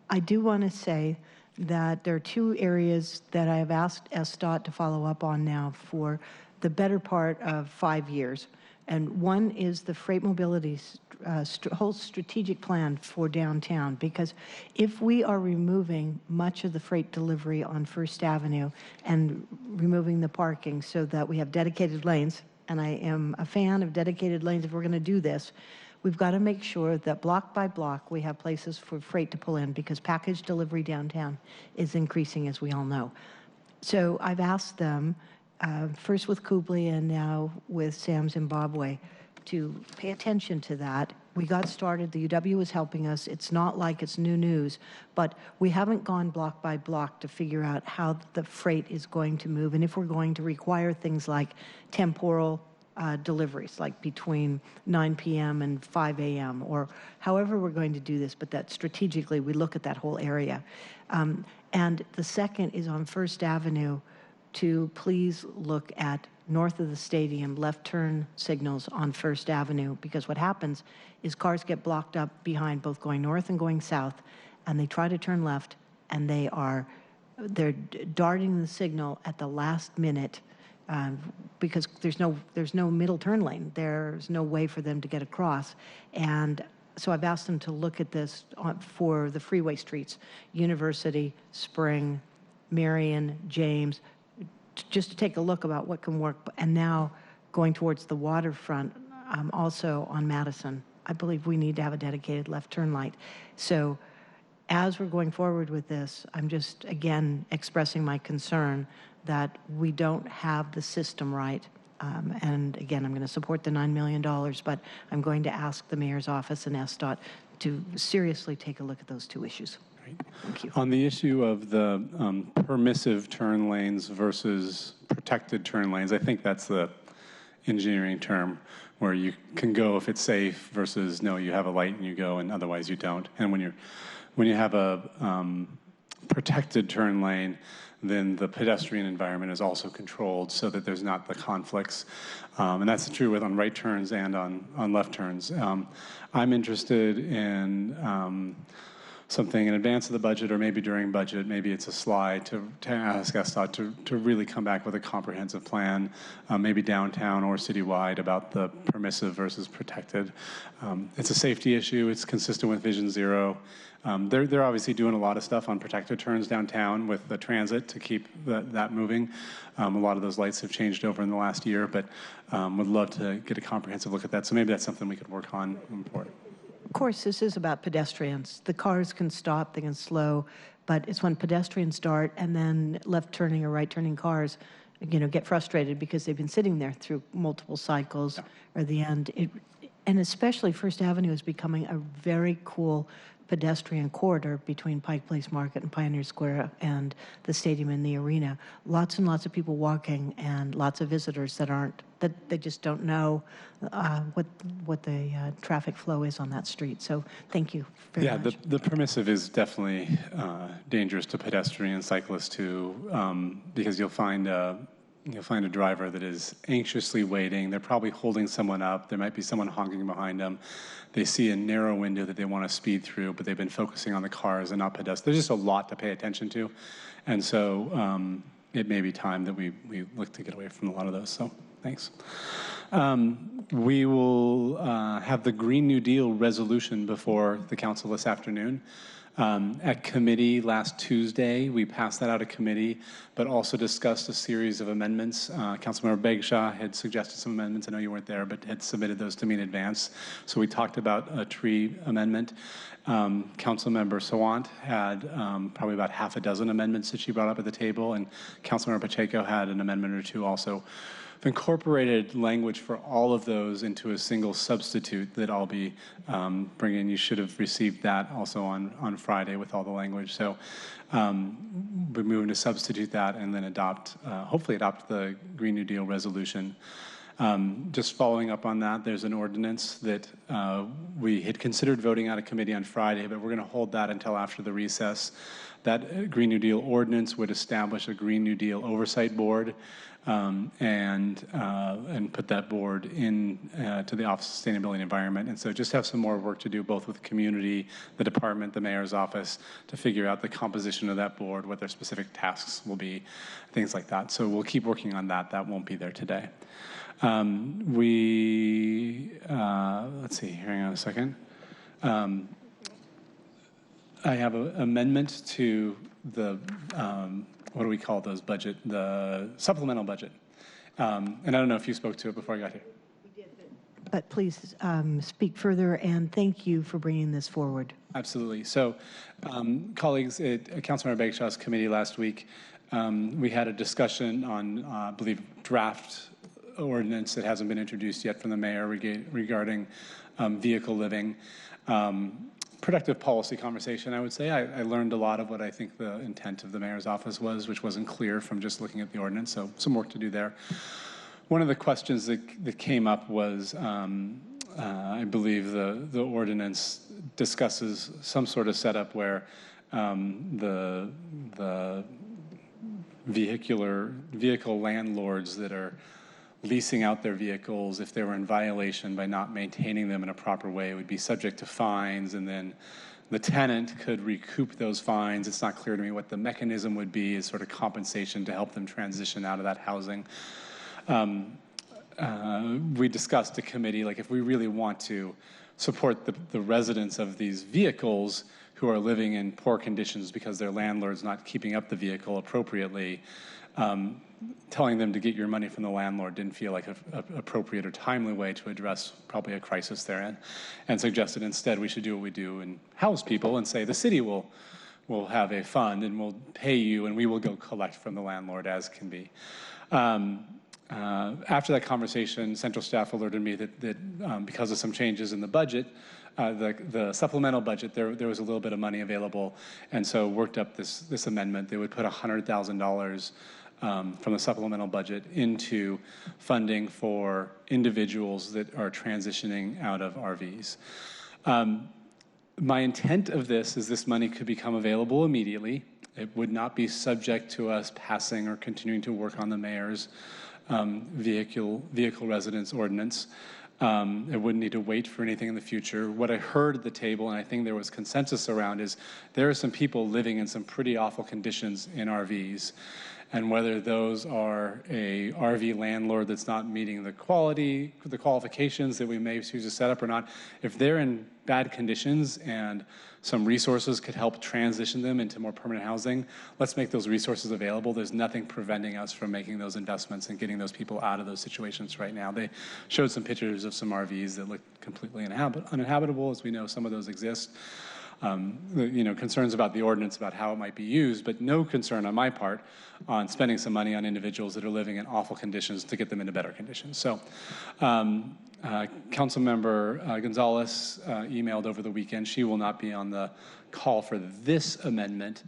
I do want to say that there are two areas that I have asked SDOT to follow up on now for the better part of 5 years. And one is the freight mobility whole strategic plan for downtown, because if we are removing much of the freight delivery on First Avenue and removing the parking so that we have dedicated lanes, and I am a fan of dedicated lanes if we're going to do this, we've got to make sure that block by block we have places for freight to pull in, because package delivery downtown is increasing, as we all know. So I've asked them, first with Kublai and now with Sam Zimbabwe, to pay attention to that. We got started, the UW is helping us. It's not like it's new news, but we haven't gone block by block to figure out how the freight is going to move and if we're going to require things like temporal deliveries, like between 9 p.m. and 5 a.m., or however we're going to do this, but that strategically we look at that whole area. And the second is on First Avenue to please look at north of the stadium left turn signals on First Avenue, because what happens is cars get blocked up behind both going north and going south, and they try to turn left, and they're darting the signal at the last minute. Because there's no middle turn lane. There's no way for them to get across. And so I've asked them to look at this for the freeway streets, University, Spring, Marion, James, just to take a look about what can work. And now going towards the waterfront, also on Madison, I believe we need to have a dedicated left turn light. So as we're going forward with this, I'm just, again, expressing my concern that we don't have the system right. And again, I'm going to support the $9 million, but I'm going to ask the mayor's office and SDOT to seriously take a look at those two issues. Great. Thank you. On the issue of the permissive turn lanes versus protected turn lanes, I think that's the engineering term where you can go if it's safe versus no, you have a light and you go and otherwise you don't. And when you have a protected turn lane, then the pedestrian environment is also controlled so that there's not the conflicts. And that's true on right turns and on left turns. I'm interested in something in advance of the budget or maybe during budget, maybe it's a slide to ask SDOT to really come back with a comprehensive plan, maybe downtown or citywide, about the permissive versus protected. It's a safety issue. It's consistent with Vision Zero. They're obviously doing a lot of stuff on protected turns downtown with the transit to keep that moving. A lot of those lights have changed over in the last year, but would love to get a comprehensive look at that. So maybe that's something we could work on moving forward. Of course, this is about pedestrians. The cars can stop, they can slow, but it's when pedestrians start and then left turning or right turning cars, get frustrated because they've been sitting there through multiple cycles or the end. And especially First Avenue is becoming a very cool pedestrian corridor between Pike Place Market and Pioneer Square and the stadium and the arena. Lots and lots of people walking and lots of visitors that they just don't know what the traffic flow is on that street. So thank you very much. The permissive is definitely dangerous to pedestrians, cyclists too, because you'll find a driver that is anxiously waiting. They're probably holding someone up. There might be someone honking behind them. They see a narrow window that they want to speed through, but they've been focusing on the cars and not pedestrians. There's just a lot to pay attention to. And so it may be time that we look to get away from a lot of those. So thanks. We will have the Green New Deal resolution before the council this afternoon. At committee last Tuesday, we passed that out of committee, but also discussed a series of amendments. Councilmember Bagshaw had suggested some amendments. I know you weren't there, but had submitted those to me in advance. So we talked about a tree amendment. Councilmember Sawant had probably about half a dozen amendments that she brought up at the table, and Councilmember Pacheco had an amendment or two also. I've incorporated language for all of those into a single substitute that I'll be bringing. You should have received that also on Friday with all the language. So we're moving to substitute that and then hopefully adopt the Green New Deal resolution. Just following up on that, there's an ordinance that we had considered voting out of committee on Friday, but we're going to hold that until after the recess. That Green New Deal ordinance would establish a Green New Deal oversight board and put that board in to the Office of Sustainability and Environment. And so just have some more work to do, both with the community, the department, the mayor's office, to figure out the composition of that board, what their specific tasks will be, things like that. So we'll keep working on that. That won't be there today. Let's see, hang on a second. I have an amendment to the, what do we call those budget, the supplemental budget. And I don't know if you spoke to it before I got here. But please speak further, and thank you for bringing this forward. Absolutely. So, colleagues, at Councilmember Bagshaw's committee last week, we had a discussion on, I believe, draft ordinance that hasn't been introduced yet from the mayor regarding vehicle living. Productive policy conversation, I would say. I learned a lot of what I think the intent of the mayor's office was, which wasn't clear from just looking at the ordinance, so some work to do there. One of the questions that came up was, I believe the ordinance discusses some sort of setup where the vehicle landlords that are leasing out their vehicles, if they were in violation by not maintaining them in a proper way, would be subject to fines, and then the tenant could recoup those fines. It's not clear to me what the mechanism would be as sort of compensation to help them transition out of that housing. We discussed at committee, like, if we really want to support the residents of these vehicles who are living in poor conditions because their landlord's not keeping up the vehicle appropriately, telling them to get your money from the landlord didn't feel like an appropriate or timely way to address probably a crisis they're in, and suggested instead we should do what we do and house people and say the city will have a fund and will pay you and we will go collect from the landlord as can be. After that conversation, central staff alerted me that because of some changes in the budget, the supplemental budget, there was a little bit of money available, and so worked up this amendment. They would put $100,000 from the supplemental budget into funding for individuals that are transitioning out of RVs. My intent of this is this money could become available immediately. It would not be subject to us passing or continuing to work on the mayor's vehicle residence ordinance. It wouldn't need to wait for anything in the future. What I heard at the table, and I think there was consensus around, is there are some people living in some pretty awful conditions in RVs. And whether those are a RV landlord that's not meeting the qualifications that we may choose to set up or not, if they're in bad conditions and some resources could help transition them into more permanent housing, let's make those resources available. There's nothing preventing us from making those investments and getting those people out of those situations right now. They showed some pictures of some RVs that look completely uninhabitable, as we know some of those exist. Concerns about the ordinance, about how it might be used, but no concern on my part on spending some money on individuals that are living in awful conditions to get them into better conditions. So, Councilmember Gonzalez emailed over the weekend. She will not be on the call for this amendment,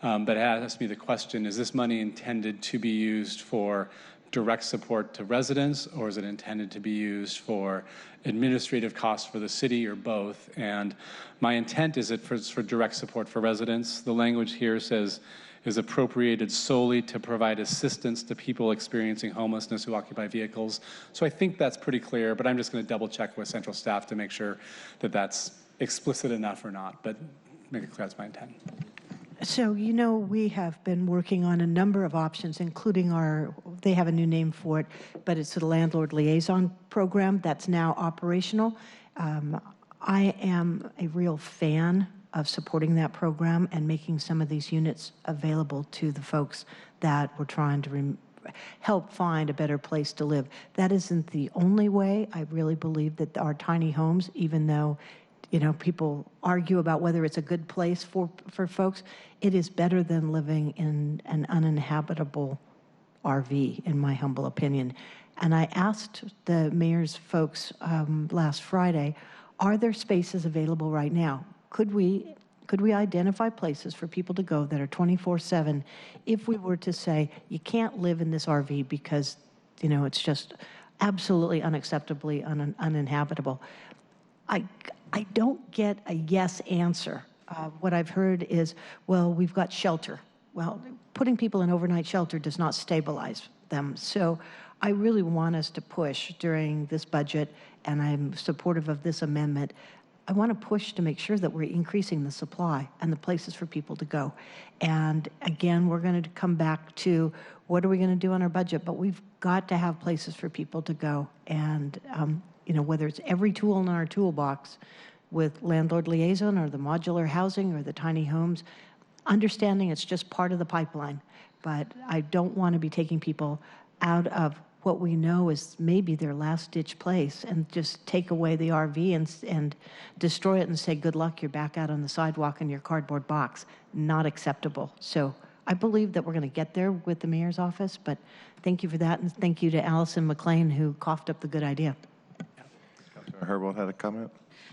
but asked me the question, is this money intended to be used for direct support to residents, or is it intended to be used for administrative costs for the city, or both? And my intent is for direct support for residents. The language here says is appropriated solely to provide assistance to people experiencing homelessness who occupy vehicles. So I think that's pretty clear, but I'm just going to double check with central staff to make sure that that's explicit enough or not, but make it clear that's my intent. So, we have been working on a number of options, including they have a new name for it, but it's the Landlord Liaison Program that's now operational. I am a real fan of supporting that program and making some of these units available to the folks that we're trying to help find a better place to live. That isn't the only way. I really believe that our tiny homes, even though people argue about whether it's a good place for folks, it is better than living in an uninhabitable RV, in my humble opinion. And I asked the mayor's folks last Friday, are there spaces available right now? Could we identify places for people to go that are 24/7 if we were to say, you can't live in this RV because, it's just absolutely unacceptably uninhabitable? I don't get a yes answer. What I've heard is, well, we've got shelter. Well, putting people in overnight shelter does not stabilize them. So I really want us to push during this budget, and I'm supportive of this amendment. I want to push to make sure that we're increasing the supply and the places for people to go. And again, we're going to come back to what are we going to do on our budget, but we've got to have places for people to go. And whether it's every tool in our toolbox with landlord liaison or the modular housing or the tiny homes, understanding it's just part of the pipeline. But I don't want to be taking people out of what we know is maybe their last ditch place and just take away the RV and destroy it and say, good luck, you're back out on the sidewalk in your cardboard box. Not acceptable. So I believe that we're going to get there with the mayor's office, but thank you for that, and thank you to Allison McLean who coughed up the good idea. Councilor Herbold had a comment?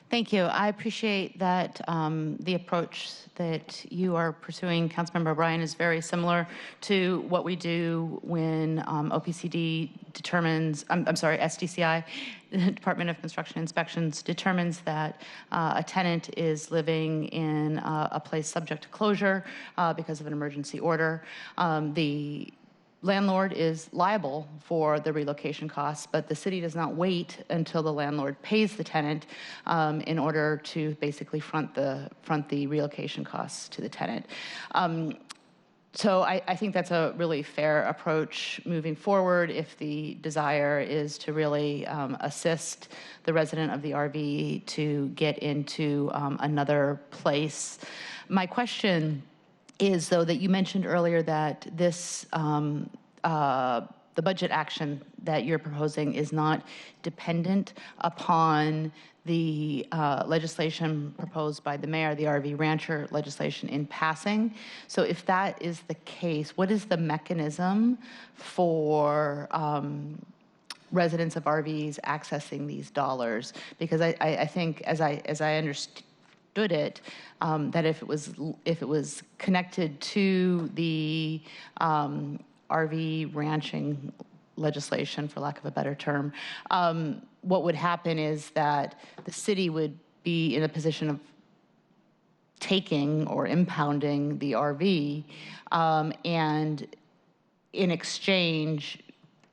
Thank you. I appreciate that the approach that you are pursuing, Councilmember O'Brien, is very similar to what we do when OPCD determines, SDCI, the Department of Construction Inspections, determines that a tenant is living in a place subject to closure because of an emergency order. The landlord is liable for the relocation costs, but the city does not wait until the landlord pays the tenant in order to basically front the relocation costs to the tenant. So I think that's a really fair approach moving forward if the desire is to really assist the resident of the RV to get into another place. My question is, though, that you mentioned earlier that this, the budget action that you're proposing is not dependent upon the legislation proposed by the mayor, the RV rancher legislation in passing. So if that is the case, what is the mechanism for residents of RVs accessing these dollars? Because I think, as I understood it, that if it was connected to the RV ranching legislation, for lack of a better term, what would happen is that the city would be in a position of taking or impounding the RV, and in exchange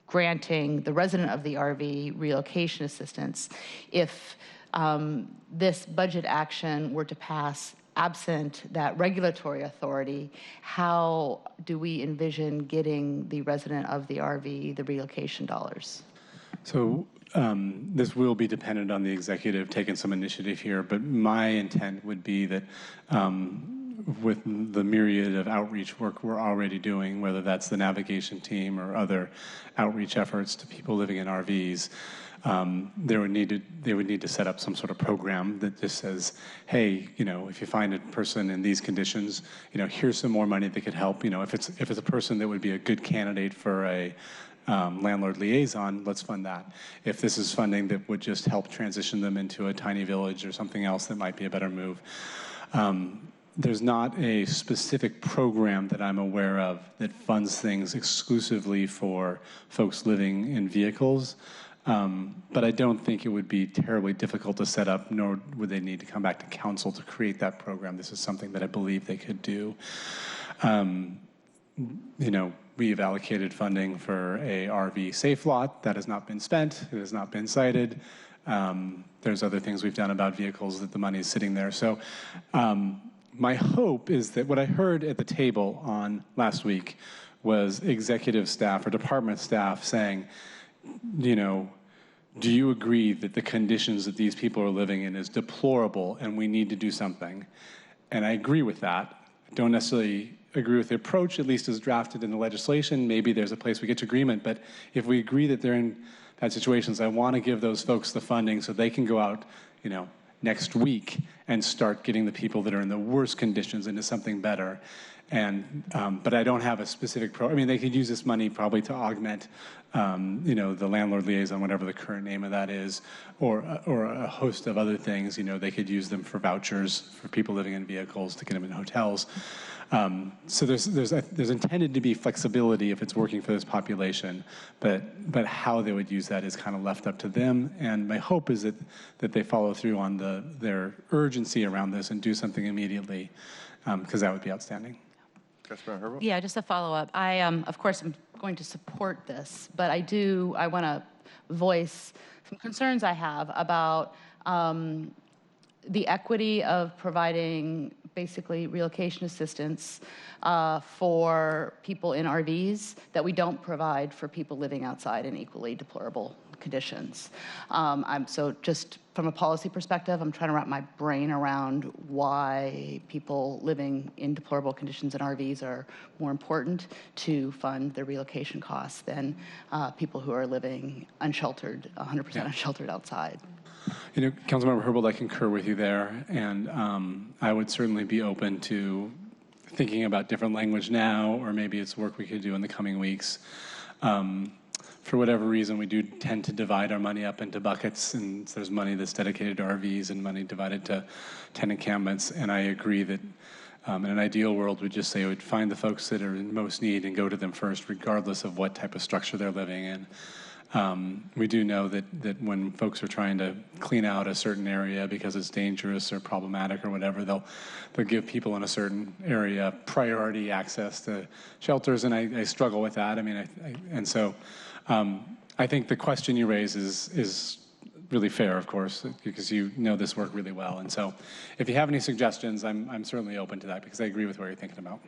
granting the resident of the RV relocation assistance. If this budget action were to pass absent that regulatory authority, how do we envision getting the resident of the RV the relocation dollars? So this will be dependent on the executive taking some initiative here, but my intent would be that with the myriad of outreach work we're already doing, whether that's the navigation team or other outreach efforts to people living in RVs, they would need to set up some sort of program that just says, hey, if you find a person in these conditions, here's some more money that could help. If it's a person that would be a good candidate for a landlord liaison, let's fund that. If this is funding that would just help transition them into a tiny village or something else that might be a better move. There's not a specific program that I'm aware of that funds things exclusively for folks living in vehicles. But I don't think it would be terribly difficult to set up, nor would they need to come back to council to create that program. This is something that I believe they could do. We've allocated funding for a RV safe lot that has not been spent, it has not been cited. There's other things we've done about vehicles that the money is sitting there. So my hope is that what I heard at the table on last week was executive staff or department staff saying, do you agree that the conditions that these people are living in is deplorable and we need to do something? And I agree with that. I don't necessarily agree with the approach, at least as drafted in the legislation. Maybe there's a place we get to agreement, but if we agree that they're in bad situations, I want to give those folks the funding so they can go out, next week and start getting the people that are in the worst conditions into something better. And, but I don't have a specific they could use this money probably to augment, the landlord liaison, whatever the current name of that is, or a host of other things. They could use them for vouchers for people living in vehicles to get them in hotels. So there's intended to be flexibility if it's working for this population, but how they would use that is kind of left up to them. And my hope is that they follow through on their urgency around this and do something immediately, because that would be outstanding. Councilmember Herbold? Yeah, just a follow-up. I, of course, am going to support this, but I want to voice some concerns I have about the equity of providing basically relocation assistance for people in RVs that we don't provide for people living outside in equally deplorable conditions. So just from a policy perspective, I'm trying to wrap my brain around why people living in deplorable conditions in RVs are more important to fund their relocation costs than people who are living unsheltered, 100% unsheltered outside. Councilmember Herbold, I concur with you there, and I would certainly be open to thinking about different language now, or maybe it's work we could do in the coming weeks. For whatever reason, we do tend to divide our money up into buckets, and there's money that's dedicated to RVs and money divided to tenant encampments, and I agree that in an ideal world, we'd just say we'd find the folks that are in most need and go to them first, regardless of what type of structure they're living in. We do know that when folks are trying to clean out a certain area because it's dangerous or problematic or whatever, they'll give people in a certain area priority access to shelters, and I struggle with that. I think the question you raise is really fair, of course, because you know this work really well. And so if you have any suggestions, I'm certainly open to that, because I agree with what you're thinking about.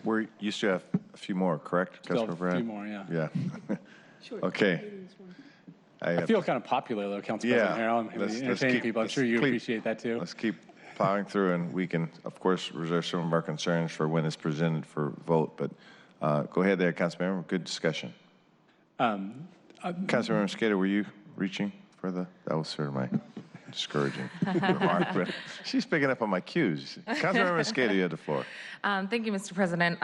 We used to have a few more, correct? Still Councilmember a Brand? few more, yeah. Yeah. Okay. I feel kind of popular, though, Council President Harrell. I'm entertaining people. I'm sure you appreciate that, too. Let's keep plowing through, and we can, of course, reserve some of our concerns for when it's presented for vote. But go ahead there, Councilmember. Good discussion. Councilmember Skater, were you reaching for that was sort of my discouraging remark, but she's picking up on my cues. Councilmember Skater, you have the floor. Thank you, Mr. President.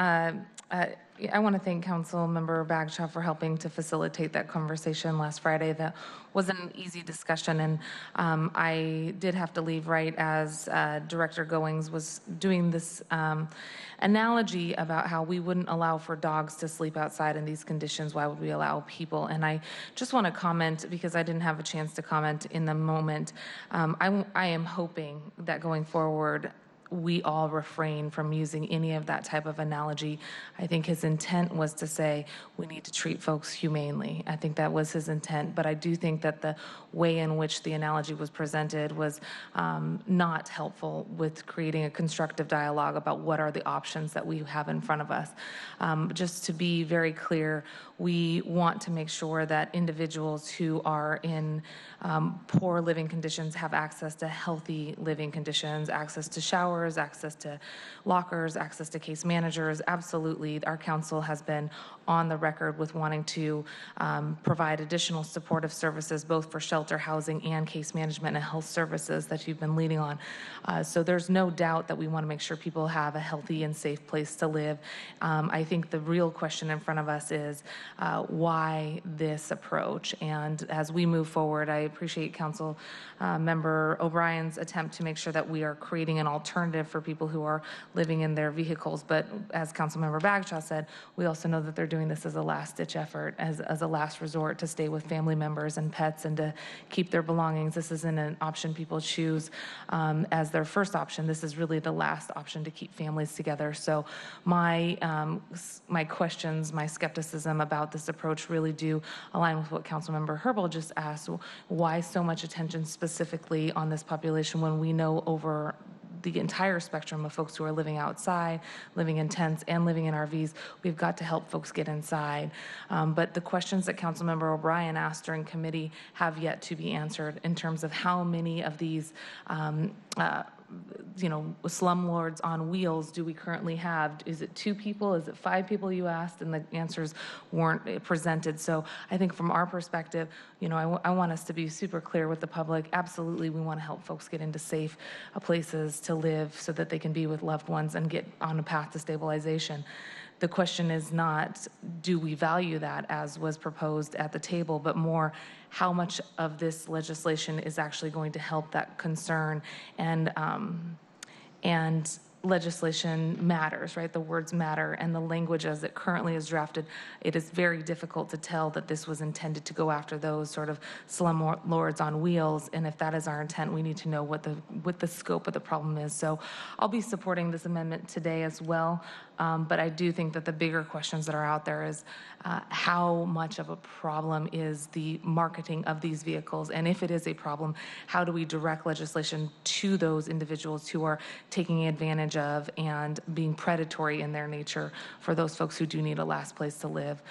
I want to thank Councilmember Bagshaw for helping to facilitate that conversation last Friday. That wasn't an easy discussion, and I did have to leave right as Director Goings was doing this analogy about how we wouldn't allow for dogs to sleep outside in these conditions. Why would we allow people? And I just want to comment, because I didn't have a chance to comment in the moment. I am hoping that going forward, we all refrain from using any of that type of analogy. I think his intent was to say we need to treat folks humanely. I think that was his intent, but I do think that the way in which the analogy was presented was not helpful with creating a constructive dialogue about what are the options that we have in front of us. Just to be very clear, we want to make sure that individuals who are in poor living conditions have access to healthy living conditions, access to showers, access to lockers, access to case managers. Absolutely, our council has been on the record with wanting to provide additional supportive services, both for shelter housing and case management and health services that you've been leading on. So there's no doubt that we want to make sure people have a healthy and safe place to live. I think the real question in front of us is why this approach? And as we move forward, I appreciate Council Member O'Brien's attempt to make sure that we are creating an alternative for people who are living in their vehicles. But as Councilmember Bagshaw said, we also know that they're doing this as a last-ditch effort, as a last resort to stay with family members and pets and to keep their belongings. This isn't an option people choose as their first option. This is really the last option to keep families together. So my questions, my skepticism about this approach really do align with what Councilmember Herbold just asked. Why so much attention specifically on this population when we know over the entire spectrum of folks who are living outside, living in tents, and living in RVs? We've got to help folks get inside. But the questions that Councilmember O'Brien asked during committee have yet to be answered in terms of how many of these slumlords on wheels do we currently have? Is it 2 people? Is it 5 people you asked? And the answers weren't presented. So I think from our perspective, I want us to be super clear with the public. Absolutely, we want to help folks get into safe places to live so that they can be with loved ones and get on a path to stabilization. The question is not, do we value that as was proposed at the table, but more, how much of this legislation is actually going to help that concern? And legislation matters, right? The words matter, and the language as it currently is drafted, it is very difficult to tell that this was intended to go after those sort of slumlords on wheels. And if that is our intent, we need to know what the scope of the problem is. So I'll be supporting this amendment today as well. But I do think that the bigger questions that are out there is how much of a problem is the marketing of these vehicles? And if it is a problem, how do we direct legislation to those individuals who are taking advantage of and being predatory in their nature for those folks who do need a last place to live?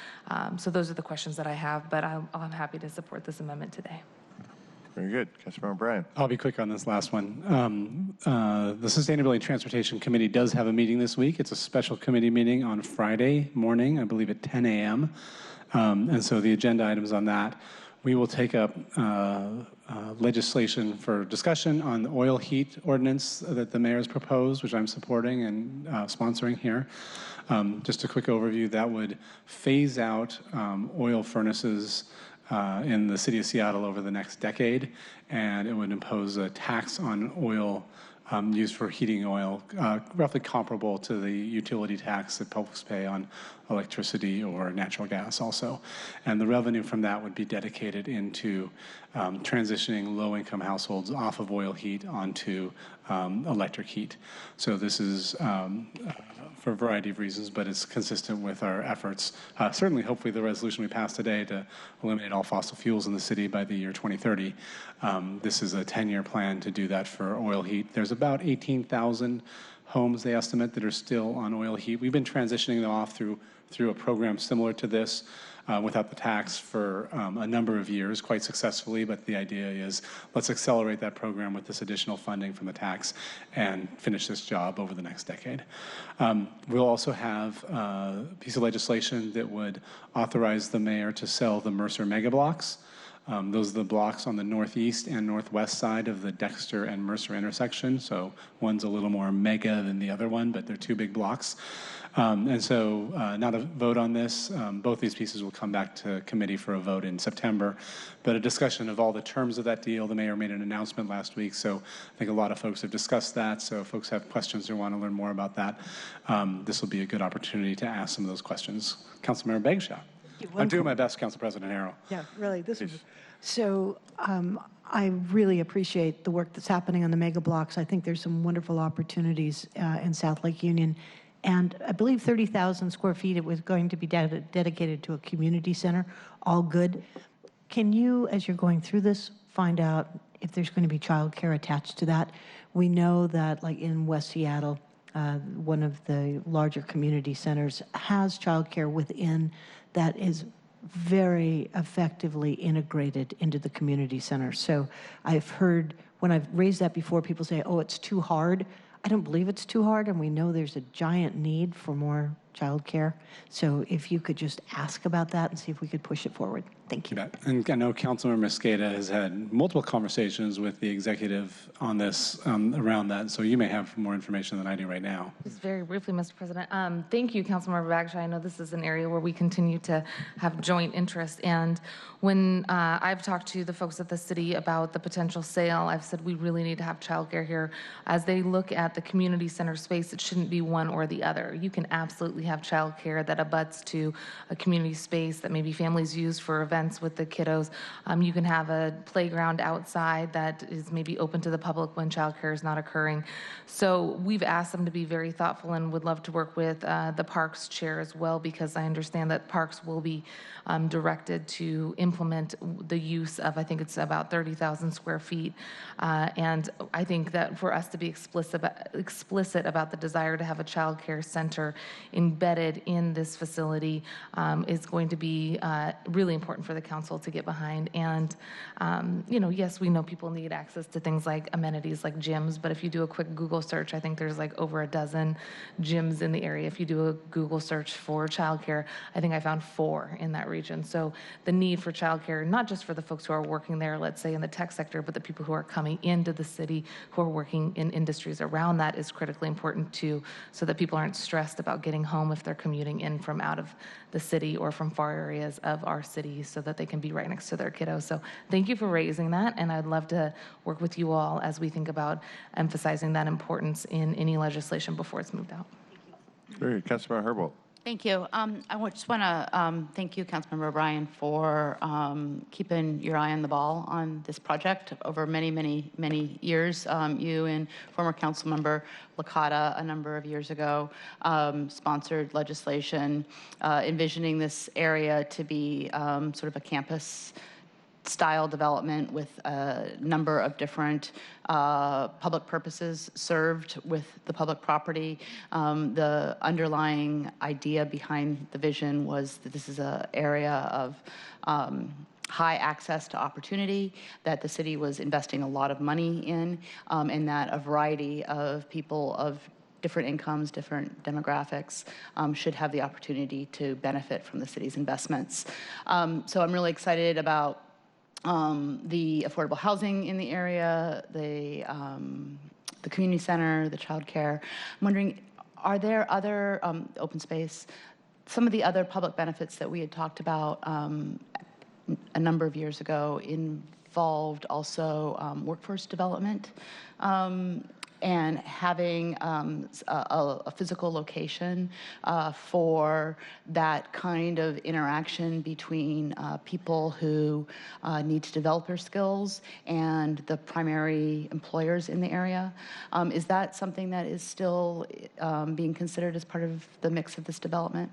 So those are the questions that I have, but I'm happy to support this amendment today. Very good. Councilmember Bryan. I'll be quick on this last one. The Sustainability and Transportation Committee does have a meeting this week. It's a special committee meeting on Friday morning, I believe at 10 a.m. And so the agenda items on that, we will take up legislation for discussion on the oil heat ordinance that the mayor has proposed, which I'm supporting and sponsoring here. Just a quick overview, that would phase out oil furnaces in the city of Seattle over the next decade, and it would impose a tax on oil used for heating oil, roughly comparable to the utility tax that folks pay on electricity or natural gas also. And the revenue from that would be dedicated into transitioning low-income households off of oil heat onto electric heat. So this is for a variety of reasons, but it's consistent with our efforts. Certainly, hopefully, the resolution we passed today to eliminate all fossil fuels in the city by the year 2030. This is a 10-year plan to do that for oil heat. There's about 18,000 homes, they estimate, that are still on oil heat. We've been transitioning them off through a program similar to this without the tax for a number of years, quite successfully, but the idea is let's accelerate that program with this additional funding from the tax and finish this job over the next decade. We'll also have a piece of legislation that would authorize the mayor to sell the Mercer mega blocks. Those are the blocks on the northeast and northwest side of the Dexter and Mercer intersection. So one's a little more mega than the other one, but they're 2 big blocks. And so not a vote on this. Both these pieces will come back to committee for a vote in September. But a discussion of all the terms of that deal. The mayor made an announcement last week, so I think a lot of folks have discussed that. So if folks have questions or want to learn more about that, this will be a good opportunity to ask some of those questions. Councilmember Bagshaw. I'm doing my best, Council President Harrell. Yeah, really. So I really appreciate the work that's happening on the mega blocks. I think there's some wonderful opportunities in South Lake Union. And I believe 30,000 square feet, it was going to be dedicated to a community center. All good. Can you, as you're going through this, find out if there's going to be childcare attached to that? We know that, like in West Seattle, one of the larger community centers has childcare within that is very effectively integrated into the community center. So I've heard, when I've raised that before, people say, oh, it's too hard. I don't believe it's too hard, and we know there's a giant need for more childcare. So if you could just ask about that and see if we could push it forward. Thank you. And I know Councilmember Mosqueda has had multiple conversations with the executive on this, around that, so you may have more information than I do right now. Just very briefly, Mr. President. Thank you, Councilmember Bagshaw. I know this is an area where we continue to have joint interest. And when I've talked to the folks at the city about the potential sale, I've said we really need to have childcare here. As they look at the community center space, it shouldn't be one or the other. You can absolutely have childcare that abuts to a community space that maybe families use for events with the kiddos. You can have a playground outside that is maybe open to the public when childcare is not occurring. So we've asked them to be very thoughtful and would love to work with the Parks chair as well, because I understand that Parks will be directed to implement the use of, I think it's about 30,000 square feet. And I think that for us to be explicit about the desire to have a child care center in embedded in this facility is going to be really important for the council to get behind. And, yes, we know people need access to things like amenities like gyms, but if you do a quick Google search, I think there's like over a dozen gyms in the area. If you do a Google search for childcare, I think I found 4 in that region. So the need for childcare, not just for the folks who are working there, let's say in the tech sector, but the people who are coming into the city who are working in industries around that is critically important too, so that people aren't stressed about getting home if they're commuting in from out of the city or from far areas of our city, so that they can be right next to their kiddos. So thank you for raising that, and I'd love to work with you all as we think about emphasizing that importance in any legislation before it's moved out. Very good. Councilmember Herbold. Thank you. Just want to thank you, Councilmember O'Brien, for keeping your eye on the ball on this project over many, many, many years. You and former Councilmember Licata a number of years ago sponsored legislation envisioning this area to be sort of a campus style development with a number of different public purposes served with the public property. The underlying idea behind the vision was that this is an area of high access to opportunity, that the city was investing a lot of money in, and that a variety of people of different incomes, different demographics should have the opportunity to benefit from the city's investments. So I'm really excited about the affordable housing in the area, the community center, the child care. I'm wondering, are there other open space, some of the other public benefits that we had talked about a number of years ago involved also workforce development and having a physical location for that kind of interaction between people who need to develop their skills and the primary employers in the area. Is that something that is still being considered as part of the mix of this development?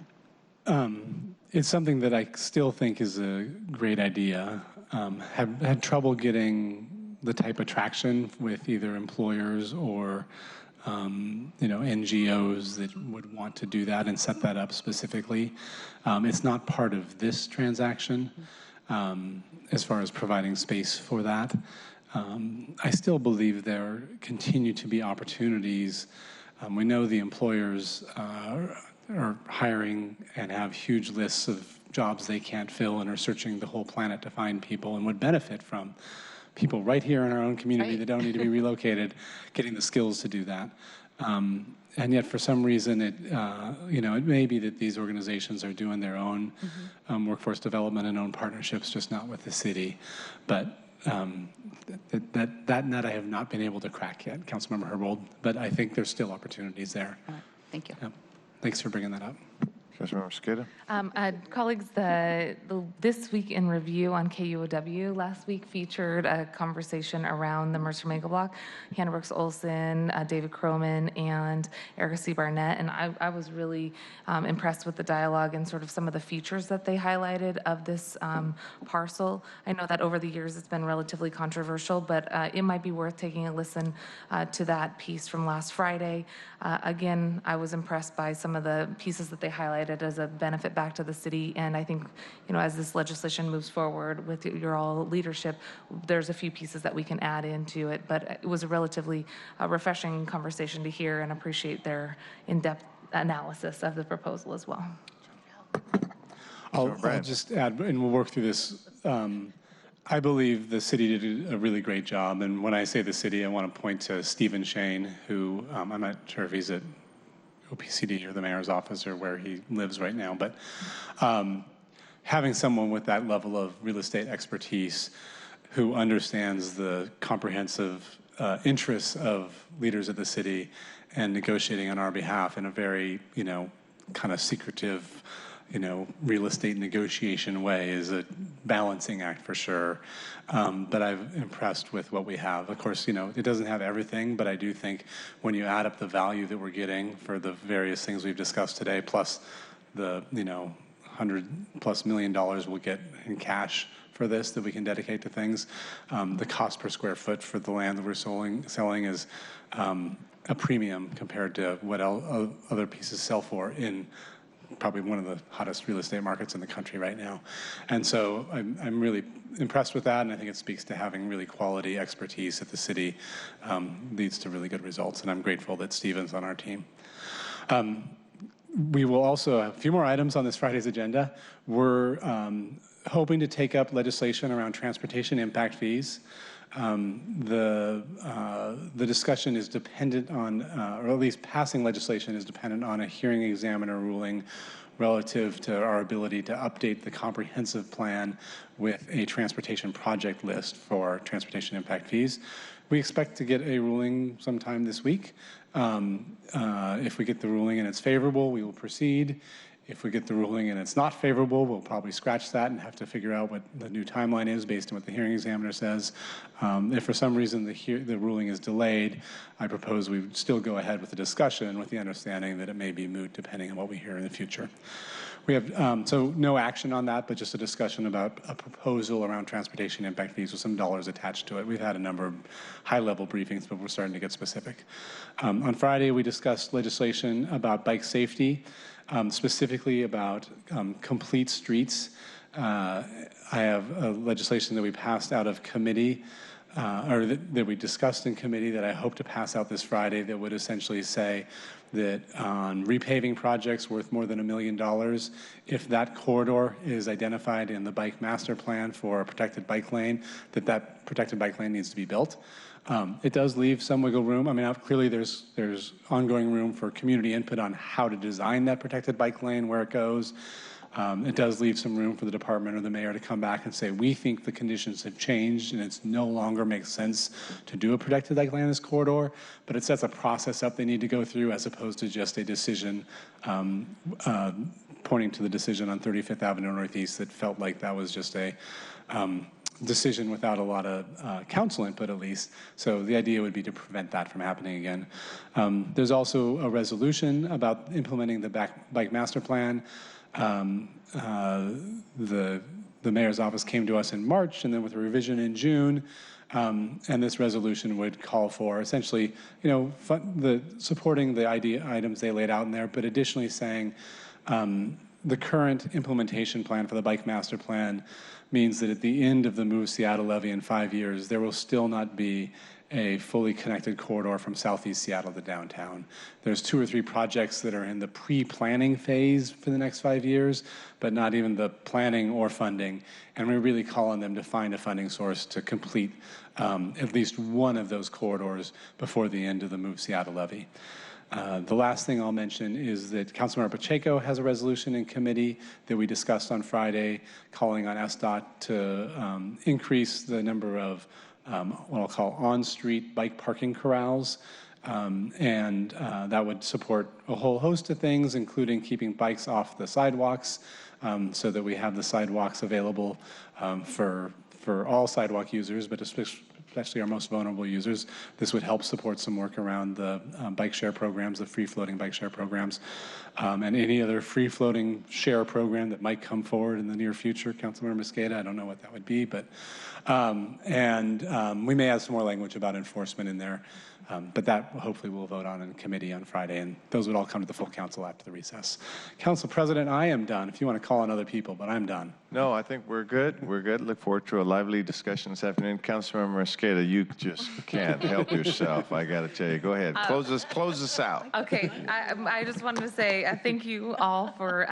It's something that I still think is a great idea. Have had trouble getting the type of traction with either employers or NGOs that would want to do that and set that up specifically. It's not part of this transaction as far as providing space for that. I still believe there continue to be opportunities. We know the employers are hiring and have huge lists of jobs they can't fill and are searching the whole planet to find people and would benefit from people right here in our own community that don't need to be relocated, getting the skills to do that. And yet, for some reason, it may be that these organizations are doing their own workforce development and own partnerships, just not with the city. But that nut I have not been able to crack yet, Councilmember Herbold. But I think there's still opportunities there. All right. Thank you. Yeah. Thanks for bringing that up. Councilmember Mosqueda. Colleagues, This Week in Review on KUOW last week featured a conversation around the Mercer Mega Block. Hannah Brooks Olson, David Croman, and Erica C. Barnett. And I was really impressed with the dialogue and sort of some of the features that they highlighted of this parcel. I know that over the years it's been relatively controversial, but it might be worth taking a listen to that piece from last Friday. Again, I was impressed by some of the pieces that they highlighted as a benefit back to the city, and I think, as this legislation moves forward with your all leadership, there's a few pieces that we can add into it, but it was a relatively refreshing conversation to hear and appreciate their in-depth analysis of the proposal as well. I'll just add, and we'll work through this. I believe the city did a really great job, and when I say the city, I want to point to Stephen Shane, who I'm not sure if he's at OPCD or the mayor's office or where he lives right now, but having someone with that level of real estate expertise who understands the comprehensive interests of leaders of the city and negotiating on our behalf in a very, kind of secretive, real estate negotiation way is a balancing act for sure. But I'm impressed with what we have. Of course, it doesn't have everything, but I do think when you add up the value that we're getting for the various things we've discussed today, plus the, $100+ million we'll get in cash for this that we can dedicate to things, the cost per square foot for the land that we're selling is a premium compared to what other pieces sell for in probably one of the hottest real estate markets in the country right now. And so I'm really impressed with that, and I think it speaks to having really quality expertise at the city leads to really good results, and I'm grateful that Stephen's on our team. We will also have a few more items on this Friday's agenda. We're hoping to take up legislation around transportation impact fees. The discussion is dependent on, or at least passing legislation is dependent on a hearing examiner ruling relative to our ability to update the comprehensive plan with a transportation project list for transportation impact fees. We expect to get a ruling sometime this week. If we get the ruling and it's favorable, we will proceed. If we get the ruling and it's not favorable, we'll probably scratch that and have to figure out what the new timeline is based on what the hearing examiner says. If for some reason the ruling is delayed, I propose we still go ahead with the discussion with the understanding that it may be moot depending on what we hear in the future. We have, so no action on that, but just a discussion about a proposal around transportation impact fees with some dollars attached to it. We've had a number of high-level briefings, but we're starting to get specific. On Friday, we discussed legislation about bike safety, specifically about complete streets. I have legislation that we passed out of committee, or that we discussed in committee that I hope to pass out this Friday that would essentially say that on repaving projects worth more than $1 million, if that corridor is identified in the bike master plan for a protected bike lane, that protected bike lane needs to be built. It does leave some wiggle room. I mean, clearly there's ongoing room for community input on how to design that protected bike lane, where it goes. It does leave some room for the department or the mayor to come back and say, we think the conditions have changed and it's no longer makes sense to do a protected bike lane in this corridor, but it sets a process up they need to go through as opposed to just a decision pointing to the decision on 35th Avenue Northeast that felt like that was just a decision without a lot of council input, at least. So the idea would be to prevent that from happening again. There's also a resolution about implementing the bike master plan. The mayor's office came to us in March, and then with a revision in June. And this resolution would call for essentially, supporting the items they laid out in there, but additionally saying the current implementation plan for the bike master plan means that at the end of the Move Seattle levy in 5 years, there will still not be a fully connected corridor from Southeast Seattle to downtown. There's 2 or 3 projects that are in the pre-planning phase for the next 5 years, but not even the planning or funding. And we really call on them to find a funding source to complete at least one of those corridors before the end of the Move Seattle levy. The last thing I'll mention is that Councilmember Pacheco has a resolution in committee that we discussed on Friday calling on SDOT to increase the number of what I'll call on-street bike parking corrals. And that would support a whole host of things, including keeping bikes off the sidewalks so that we have the sidewalks available for all sidewalk users, but especially our most vulnerable users. This would help support some work around the bike share programs, the free-floating bike share programs, and any other free-floating share program that might come forward in the near future. Councilmember Mosqueda, I don't know what that would be, but we may add some more language about enforcement in there, but that hopefully we'll vote on in committee on Friday, and those would all come to the full council after the recess. Council President, I am done. If you want to call on other people, but I'm done. No, I think we're good. We're good. Look forward to a lively discussion this afternoon. Councilmember Mosqueda, you just can't help yourself. I got to tell you. Go ahead. Close this out. Okay, I just wanted to say thank you all for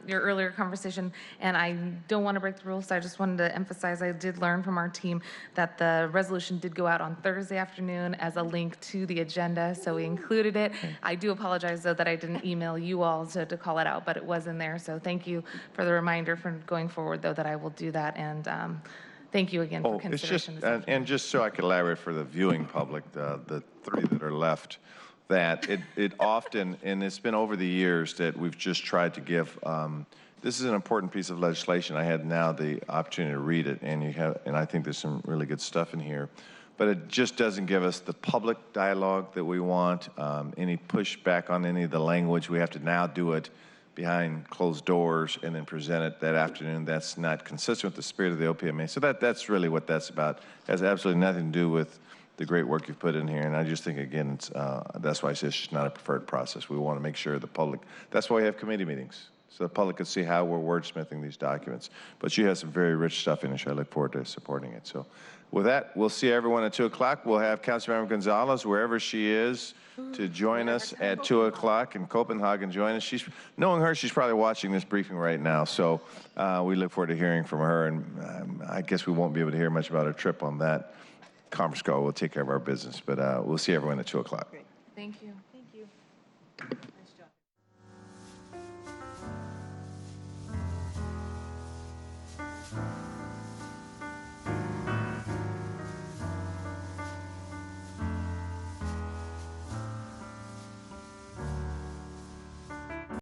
your earlier conversation, and I don't want to break the rules, so I just wanted to emphasize I did learn from our team that the resolution did go out on Thursday afternoon as a link to the agenda, so we included it. I do apologize, though, that I didn't email you all to call it out, but it was in there, so thank you for the reminder for going forward, though, that I will do that, and thank you again for consideration. It's just, and just so I could elaborate for the viewing public, the 3 that are left, that it often, and it's been over the years that we've just tried to give, this is an important piece of legislation. I had now the opportunity to read it, and I think there's some really good stuff in here. But it just doesn't give us the public dialogue that we want, any pushback on any of the language. We have to now do it behind closed doors and then present it that afternoon. That's not consistent with the spirit of the OPMA. So that's really what that's about. It has absolutely nothing to do with the great work you've put in here. And I just think, again, it's, that's why I say it's just not a preferred process. We want to make sure the public, that's why we have committee meetings, so the public can see how we're wordsmithing these documents. But you have some very rich stuff in it, so I look forward to supporting it. So with that, we'll see everyone at 2 o'clock. We'll have Councilmember Gonzalez, wherever she is, to join us at 2 o'clock in Copenhagen. Join us. Knowing her, she's probably watching this briefing right now. So we look forward to hearing from her. And I guess we won't be able to hear much about her trip on that conference call. We'll take care of our business. But we'll see everyone at 2 o'clock. Thank you. Thank you.